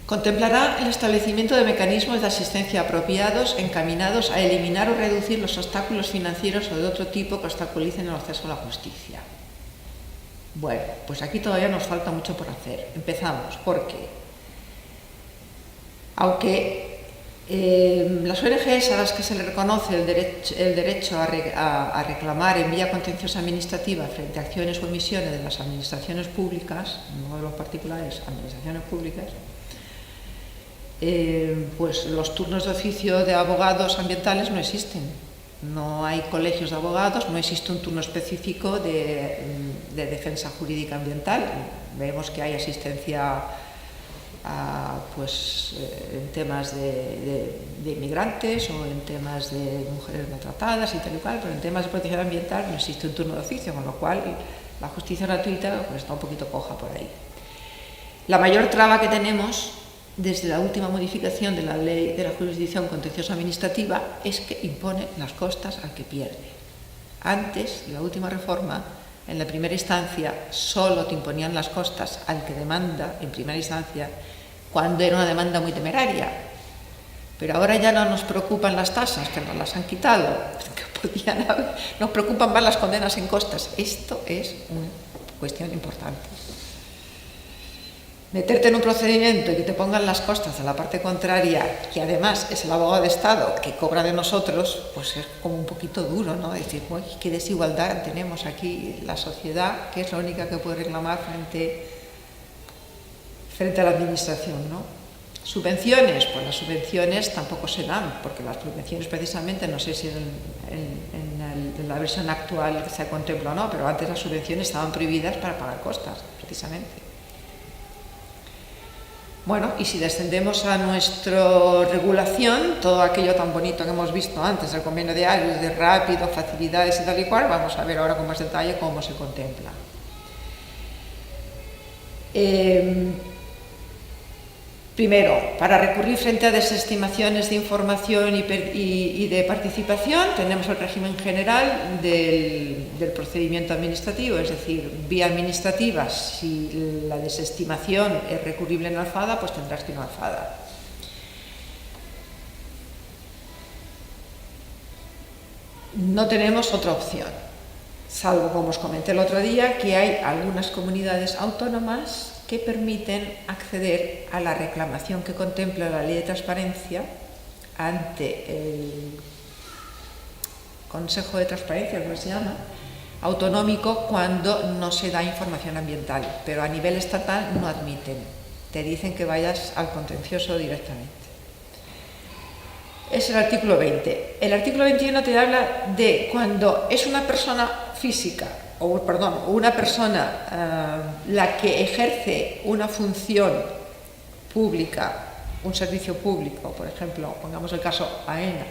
Contemplará el establecimiento de mecanismos de asistencia apropiados encaminados a eliminar o reducir los obstáculos financieros o de otro tipo que obstaculicen el acceso a la justicia. Bueno, pues aquí todavía nos falta mucho por hacer. Empezamos porque, aunque las ONGs a las que se les reconoce el derecho a reclamar en vía contenciosa administrativa frente a acciones o omisiones de las administraciones públicas, no de los particulares, administraciones públicas, pues los turnos de oficio de abogados ambientales no existen. No hay colegios de abogados, no existe un turno específico de defensa jurídica ambiental. Vemos que hay asistencia en temas de inmigrantes o en temas de mujeres maltratadas y tal y cual, pero en temas de protección ambiental no existe un turno de oficio, con lo cual la justicia gratuita pues, está un poquito coja por ahí. La mayor traba que tenemos desde la última modificación de la ley de la jurisdicción contenciosa administrativa es que impone las costas al que pierde. Antes, la última reforma, en la primera instancia, solo te imponían las costas al que demanda en primera instancia cuando era una demanda muy temeraria. Pero ahora ya no nos preocupan las tasas, que nos las han quitado, nos preocupan más las condenas en costas. Esto es una cuestión importante. meterte en un procedimiento y que te pongan las costas de la parte contraria, que además es el abogado de Estado que cobra de nosotros, pues es como un poquito duro, ¿no? Decir, uy, qué desigualdad tenemos aquí la sociedad, que es la única que puede reclamar frente a la administración, ¿no? Subvenciones, pues las subvenciones tampoco se dan, porque las subvenciones precisamente, no sé si en la versión actual se contempla o no, pero antes las subvenciones estaban prohibidas para pagar costas, precisamente. Bueno, y si descendemos a nuestra regulación, todo aquello tan bonito que hemos visto antes, el convenio de Aarhus, de rápido, facilidades y tal y cual, vamos a ver ahora con más detalle cómo se contempla. Primero, para recurrir frente a desestimaciones de información y de participación, tenemos el régimen general del procedimiento administrativo, es decir, vía administrativa, si la desestimación es recurrible en alzada, pues tendrás que ir en alzada. No tenemos otra opción, salvo, como os comenté el otro día, que hay algunas comunidades autónomas que permiten acceder a la reclamación que contempla la Ley de Transparencia ante el Consejo de Transparencia, como se llama, autonómico, cuando no se da información ambiental, pero a nivel estatal no admiten, te dicen que vayas al contencioso directamente. Es el artículo 20. El artículo 21 te habla de cuando es una persona física, una persona la que ejerce una función pública, un servicio público, por ejemplo, pongamos el caso AENA,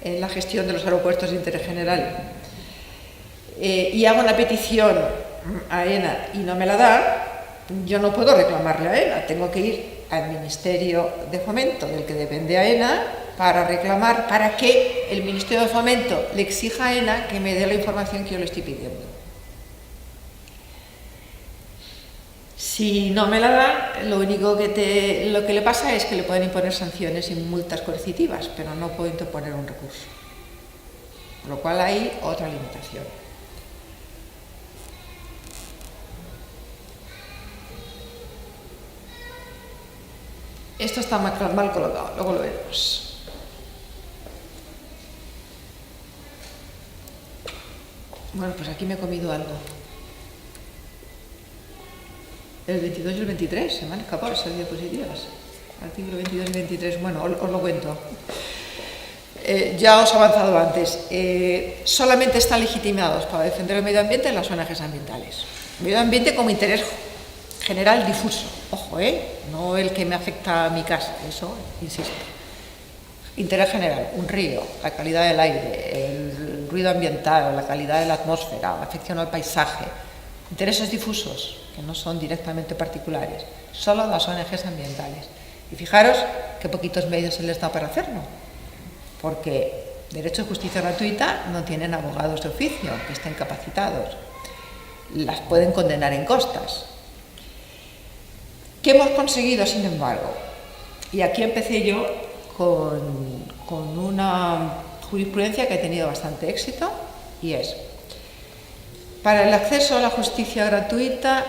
en la gestión de los aeropuertos de interés general, y hago una petición a AENA y no me la da, yo no puedo reclamarle a AENA, tengo que ir al Ministerio de Fomento, del que depende AENA, para reclamar, para que el Ministerio de Fomento le exija a AENA que me dé la información que yo le estoy pidiendo. Si no me la da, lo que le pasa es que le pueden imponer sanciones y multas coercitivas, pero no puedo interponer un recurso. Por lo cual hay otra limitación. Esto está mal colocado, luego lo veremos. Bueno, pues aquí me he comido algo. El 22 y el 23, se me han escapado esas diapositivas. Artículo 22 y 23, bueno, os lo cuento. Ya os he avanzado antes. Solamente están legitimados para defender el medio ambiente en las ONGs ambientales. Medio ambiente como interés general difuso. Ojo, no el que me afecta a mi casa, eso, insisto. Interés general, un río, la calidad del aire, el ruido ambiental, la calidad de la atmósfera, la afección al paisaje. Intereses difusos, que no son directamente particulares, solo las ONGs ambientales. Y fijaros qué poquitos medios se les da para hacerlo, porque derecho de justicia gratuita no tienen abogados de oficio que estén capacitados. Las pueden condenar en costas. ¿Qué hemos conseguido, sin embargo? Y aquí empecé yo con una jurisprudencia que ha tenido bastante éxito, y es: para el acceso a la justicia gratuita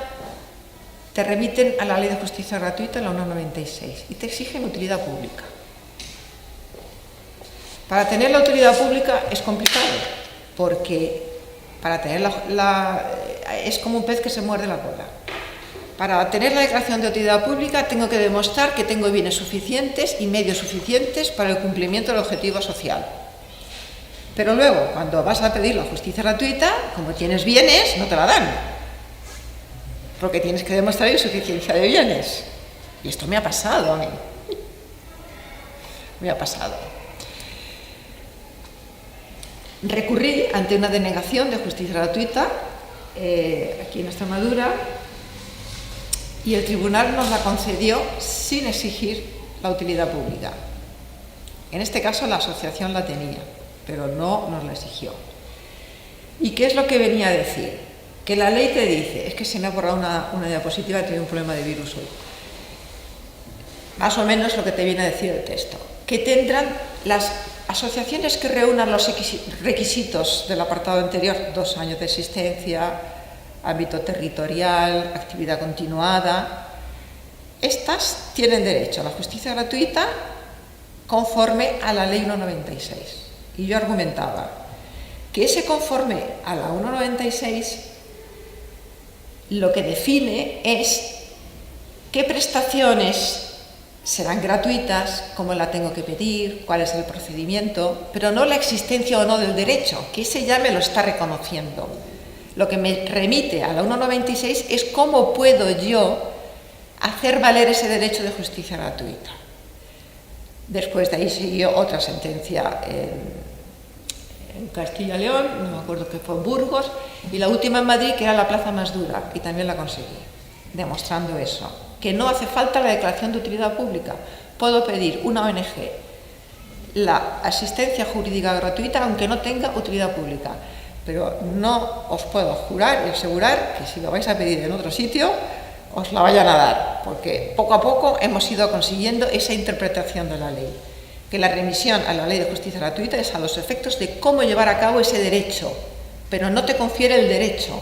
te remiten a la Ley de Justicia Gratuita, la 196, y te exigen utilidad pública. Para tener la utilidad pública es complicado, porque para tener es como un pez que se muerde la cola. Para tener la declaración de utilidad pública tengo que demostrar que tengo bienes suficientes y medios suficientes para el cumplimiento del objetivo social. Pero luego, cuando vas a pedir la justicia gratuita, como tienes bienes, no te la dan, porque tienes que demostrar insuficiencia de bienes. Y esto me ha pasado a mí. Me ha pasado. Recurrí ante una denegación de justicia gratuita aquí en Extremadura, y el tribunal nos la concedió sin exigir la utilidad pública. En este caso la asociación la tenía, pero no nos la exigió. ¿Y qué es lo que venía a decir? Que la ley te dice, es que se me ha borrado una diapositiva, he tenido un problema de virus hoy. Más o menos lo que te viene a decir el texto, que tendrán las asociaciones que reúnan los requisitos del apartado anterior, 2 años de existencia, ámbito territorial, actividad continuada. Estas tienen derecho a la justicia gratuita conforme a la Ley 196. Y yo argumentaba que ese conforme a la 196 lo que define es qué prestaciones serán gratuitas, cómo la tengo que pedir, cuál es el procedimiento, pero no la existencia o no del derecho, que ese ya me lo está reconociendo. Lo que me remite a la 196 es cómo puedo yo hacer valer ese derecho de justicia gratuita. Después de ahí siguió otra sentencia en Castilla y León, no me acuerdo que fue en Burgos, y la última en Madrid, que era la plaza más dura, y también la conseguí, demostrando eso, que no hace falta la declaración de utilidad pública. Puedo pedir una ONG la asistencia jurídica gratuita aunque no tenga utilidad pública, pero no os puedo jurar y asegurar que si lo vais a pedir en otro sitio os la vayan a dar, porque poco a poco hemos ido consiguiendo esa interpretación de la ley, que la remisión a la Ley de Justicia Gratuita es a los efectos de cómo llevar a cabo ese derecho, pero no te confiere el derecho,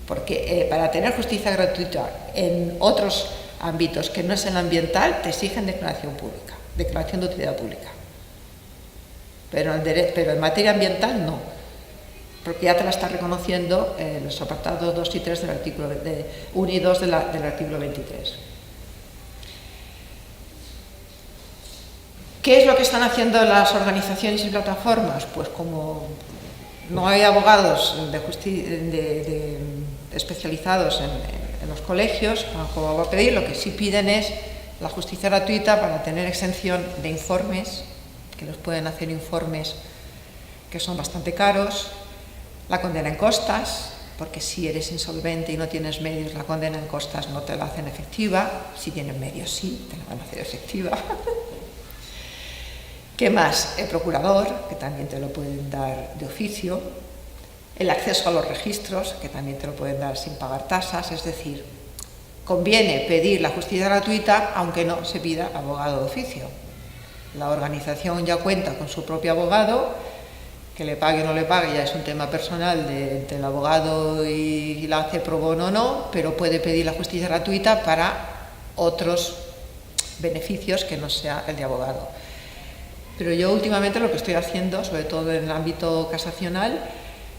porque para tener justicia gratuita en otros ámbitos que no es el ambiental te exigen declaración pública, declaración de utilidad pública, pero en materia ambiental no, porque ya te la está reconociendo los apartados 2 y 3 del artículo 1 y 2 del artículo 23. ¿Qué es lo que están haciendo las organizaciones y plataformas? Pues como no hay abogados especializados en los colegios, como va a pedir, lo que sí piden es la justicia gratuita para tener exención de informes, que los pueden hacer informes que son bastante caros, la condena en costas, porque si eres insolvente y no tienes medios, la condena en costas no te la hacen efectiva, si tienes medios sí, te la van a hacer efectiva. ¿Qué más? El procurador, que también te lo pueden dar de oficio, el acceso a los registros, que también te lo pueden dar sin pagar tasas, es decir, conviene pedir la justicia gratuita aunque no se pida abogado de oficio. La organización ya cuenta con su propio abogado, que le pague o no le pague ya es un tema personal entre el abogado y la hace pro bono o no, pero puede pedir la justicia gratuita para otros beneficios que no sea el de abogado. Pero yo últimamente lo que estoy haciendo, sobre todo en el ámbito casacional,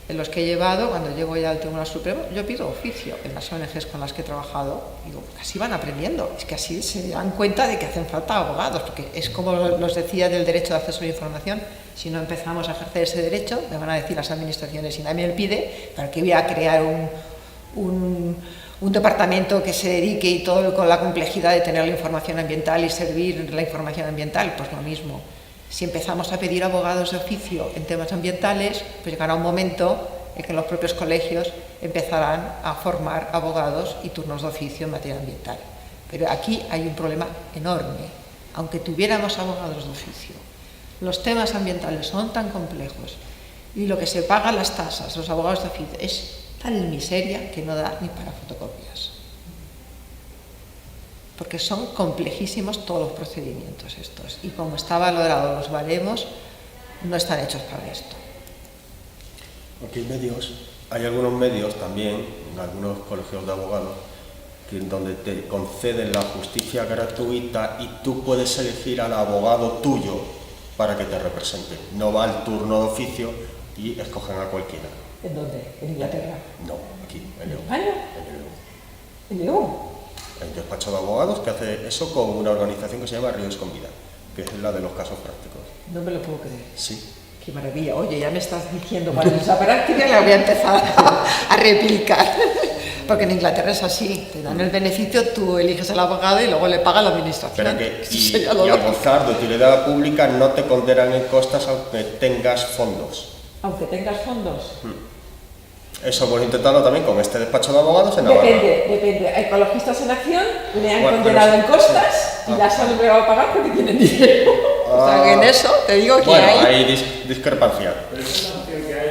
en los que he llevado, cuando llego ya al Tribunal Supremo, yo pido oficio en las ONGs con las que he trabajado. Digo, así van aprendiendo, es que así se dan cuenta de que hacen falta abogados, porque es como los decía del derecho de acceso a la información, si no empezamos a ejercer ese derecho, me van a decir las administraciones, si nadie me lo pide, ¿para qué voy a crear un departamento que se dedique y todo con la complejidad de tener la información ambiental y servir la información ambiental? Pues lo mismo. Si empezamos a pedir abogados de oficio en temas ambientales, pues llegará un momento en que los propios colegios empezarán a formar abogados y turnos de oficio en materia ambiental. Pero aquí hay un problema enorme. Aunque tuviéramos abogados de oficio, los temas ambientales son tan complejos y lo que se pagan las tasas, los abogados de oficio, es tal miseria que no da ni para fotocopias. Porque son complejísimos todos los procedimientos estos, y como está valorado los baremos, no están hechos para esto. Aquí hay algunos medios también, en algunos colegios de abogados, donde te conceden la justicia gratuita y tú puedes elegir al abogado tuyo para que te represente. No va al turno de oficio y escogen a cualquiera. ¿En dónde? ¿En Inglaterra? No, aquí, en León. ¿En España? En León. ¿En León? Hay un despacho de abogados que hace eso con una organización que se llama Ríos con Vida, que es la de los casos prácticos. No me lo puedo creer. Sí. Qué maravilla. Oye, ya me estás diciendo cuál es esa práctica y la voy a empezar a replicar. Porque en Inglaterra es así, te dan el beneficio, tú eliges al abogado y luego le paga la administración. Pero y a gozar de utilidad pública no te condenan en costas aunque tengas fondos. Aunque tengas fondos. Eso hemos intentado también con este despacho de abogados en Navarra. Depende. Ecologistas en Acción me han condenado en costas y las han llegado a pagar porque tienen dinero. O sea, que en eso te digo que hay discrepancia. Pero es una opción que hay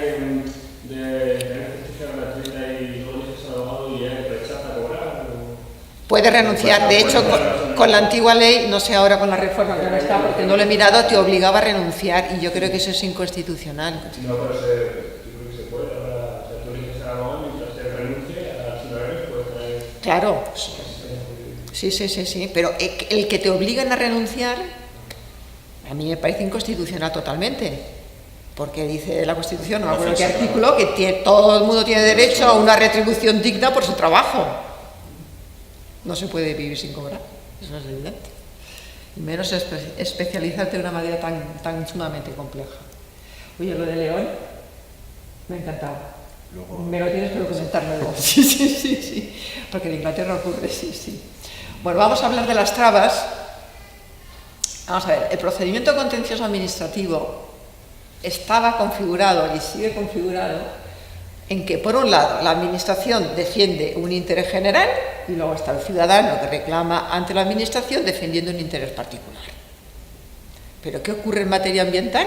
de tener justicia gratuita y luego dices al abogado y él rechaza cobrar. Puede renunciar. De hecho, con la antigua ley, no sé ahora con la reforma que no está, porque no lo he mirado, te obligaba a renunciar y yo creo que eso es inconstitucional. No, pero yo creo que se puede. Ahora, tú eliges al abogado mientras se renuncie a Claro. Sí, pero el que te obliguen a renunciar, a mí me parece inconstitucional totalmente, porque dice la Constitución, no me acuerdo qué artículo, que todo el mundo tiene derecho a una retribución digna por su trabajo. No se puede vivir sin cobrar, eso es evidente. Y menos especializarte de una manera tan sumamente compleja. Oye, lo de León, me ha encantado. Me lo tienes que documentar luego. Sí. Porque en Inglaterra ocurre, sí. Bueno, vamos a hablar de las trabas. Vamos a ver, el procedimiento contencioso administrativo estaba configurado y sigue configurado en que, por un lado, la administración defiende un interés general y luego está el ciudadano que reclama ante la administración defendiendo un interés particular. ¿Pero qué ocurre en materia ambiental?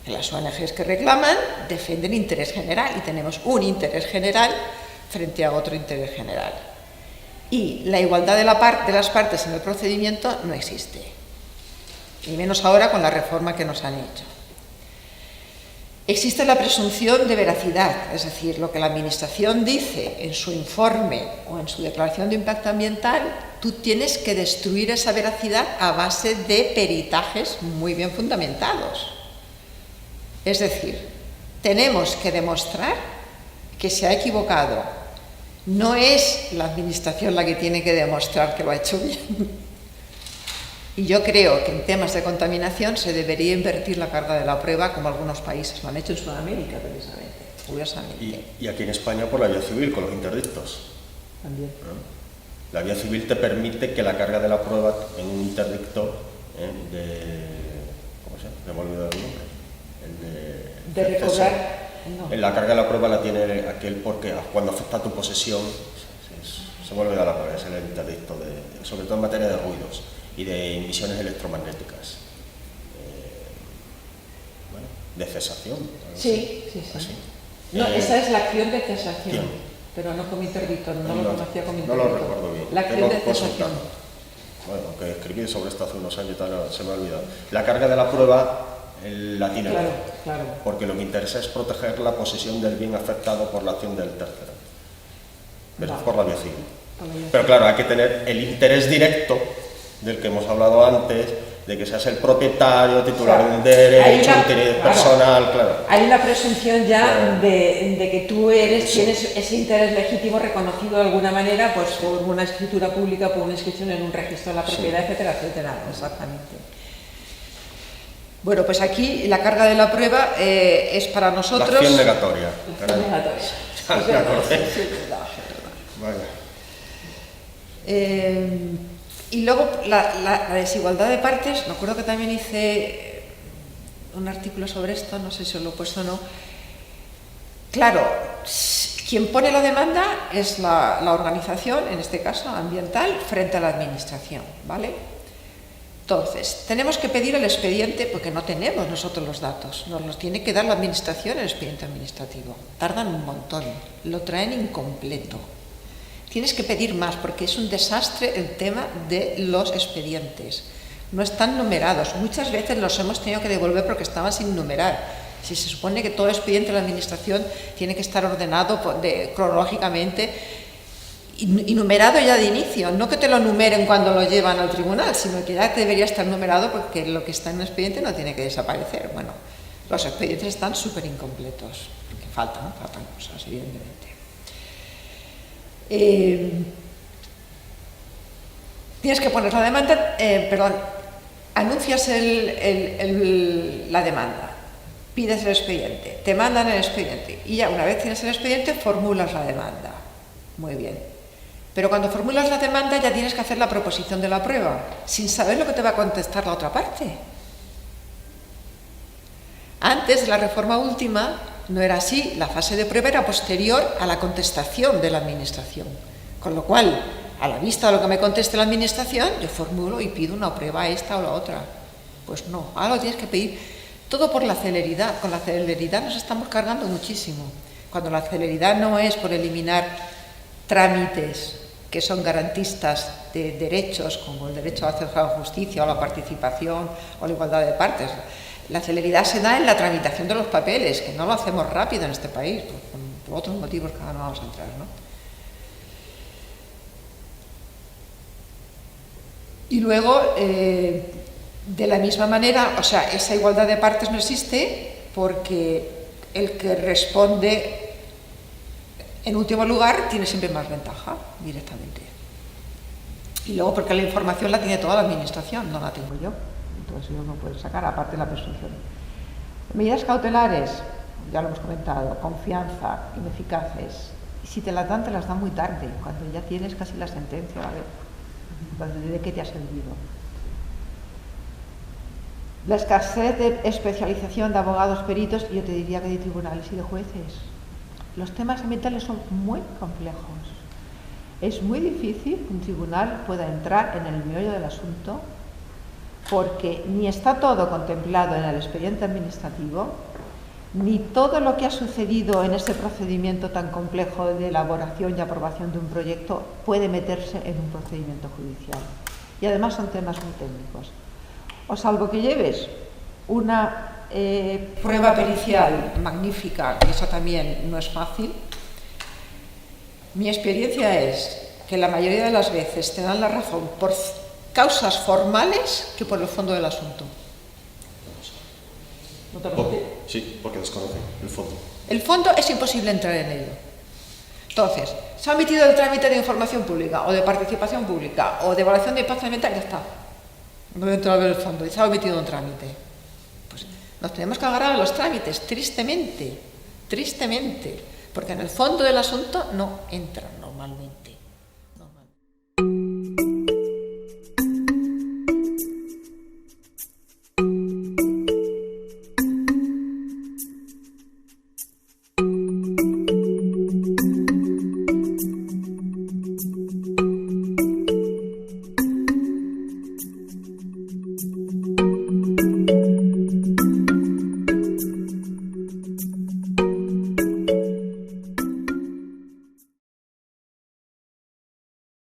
Que las ONGs que reclaman defienden interés general y tenemos un interés general frente a otro interés general. Y la igualdad de las partes en el procedimiento no existe, y menos ahora con la reforma que nos han hecho. Existe la presunción de veracidad, es decir, lo que la Administración dice en su informe o en su declaración de impacto ambiental, tú tienes que destruir esa veracidad a base de peritajes muy bien fundamentados. Es decir, tenemos que demostrar que se ha equivocado. No es la Administración la que tiene que demostrar que lo ha hecho bien. Y yo creo que en temas de contaminación se debería invertir la carga de la prueba, como algunos países lo han hecho en Sudamérica, precisamente, curiosamente. Y aquí en España por la vía civil, con los interdictos. También. ¿No? La vía civil te permite que la carga de la prueba en un interdicto ¿cómo se llama? Me he olvidado el nombre. De recobrar. No. La carga de la prueba la tiene aquel porque cuando afecta a tu posesión se vuelve a la prueba, es el interdicto, sobre todo en materia de ruidos y de emisiones electromagnéticas. De cesación. Sí. No, esa es la acción de cesación, pero no como interdicto, no lo conocía como interdicto. No lo recuerdo bien. La acción de cesación. Bueno, aunque escribí sobre esto hace unos años y tal, se me ha olvidado. La carga de la prueba la tiene claro. Porque lo que interesa es proteger la posesión del bien afectado por la acción del tercero. Pero es por la vía civil. Pero claro, hay que tener el interés directo del que hemos hablado antes, de que seas el propietario, titular de un derecho, un interés personal, claro. Hay una presunción ya de que tú tienes ese interés legítimo reconocido de alguna manera, pues por una escritura pública, por una inscripción en un registro de la propiedad, etcétera. Exactamente. Bueno, pues aquí la carga de la prueba es para nosotros... La acción negatoria. La acción negatoria. Y luego la desigualdad de partes, me acuerdo que también hice un artículo sobre esto, no sé si os lo he puesto o no. Claro, quien pone la demanda es la organización, en este caso ambiental, frente a la administración, ¿vale? Entonces, tenemos que pedir el expediente, porque no tenemos nosotros los datos, nos los tiene que dar la administración el expediente administrativo. Tardan un montón, lo traen incompleto. Tienes que pedir más, porque es un desastre el tema de los expedientes. No están numerados, muchas veces los hemos tenido que devolver porque estaban sin numerar. Si se supone que todo expediente de la administración tiene que estar ordenado cronológicamente, y numerado ya de inicio, no que te lo numeren cuando lo llevan al tribunal, sino que ya debería estar numerado porque lo que está en el expediente no tiene que desaparecer. Bueno, los expedientes están súper incompletos, porque faltan cosas, evidentemente. Tienes que poner la demanda, anuncias la demanda, pides el expediente, te mandan el expediente y ya una vez tienes el expediente formulas la demanda. Muy bien. Pero cuando formulas la demanda ya tienes que hacer la proposición de la prueba, sin saber lo que te va a contestar la otra parte. Antes de la reforma última no era así, la fase de prueba era posterior a la contestación de la administración. Con lo cual, a la vista de lo que me conteste la administración, yo formulo y pido una prueba esta o la otra. Pues no, ahora lo tienes que pedir todo por la celeridad. Con la celeridad nos estamos cargando muchísimo. Cuando la celeridad no es por eliminar trámites que son garantistas de derechos, como el derecho a hacer justicia o la participación o la igualdad de partes. La celeridad se da en la tramitación de los papeles, que no lo hacemos rápido en este país, por otros motivos que ahora no vamos a entrar, ¿no? Y luego, de la misma manera, o sea, esa igualdad de partes no existe porque el que responde en último lugar tiene siempre más ventaja directamente. Y luego porque la información la tiene toda la administración, no la tengo yo. Entonces yo no puedo sacar, aparte de la presunción. Medidas cautelares, ya lo hemos comentado, confianza, ineficaces. Y si te las dan muy tarde, cuando ya tienes casi la sentencia, ¿vale? ¿De qué te ha servido? La escasez de especialización de abogados peritos, yo te diría que de tribunales y de jueces. Los temas ambientales son muy complejos. Es muy difícil que un tribunal pueda entrar en el meollo del asunto porque ni está todo contemplado en el expediente administrativo, ni todo lo que ha sucedido en ese procedimiento tan complejo de elaboración y aprobación de un proyecto puede meterse en un procedimiento judicial. Y además son temas muy técnicos. O salvo que lleves una prueba pericial magnífica, que eso también no es fácil, mi experiencia es que la mayoría de las veces te dan la razón por causas formales que por el fondo del asunto. ¿No te parece? Sí, porque desconocen el fondo. El fondo es imposible entrar en ello. Entonces, se ha omitido el trámite de información pública, o de participación pública, o de evaluación de impacto ambiental, ya está. No voy a entrar a ver el fondo, y se ha omitido un trámite. Pues nos tenemos que agarrar a los trámites, tristemente, porque en el fondo del asunto no entran.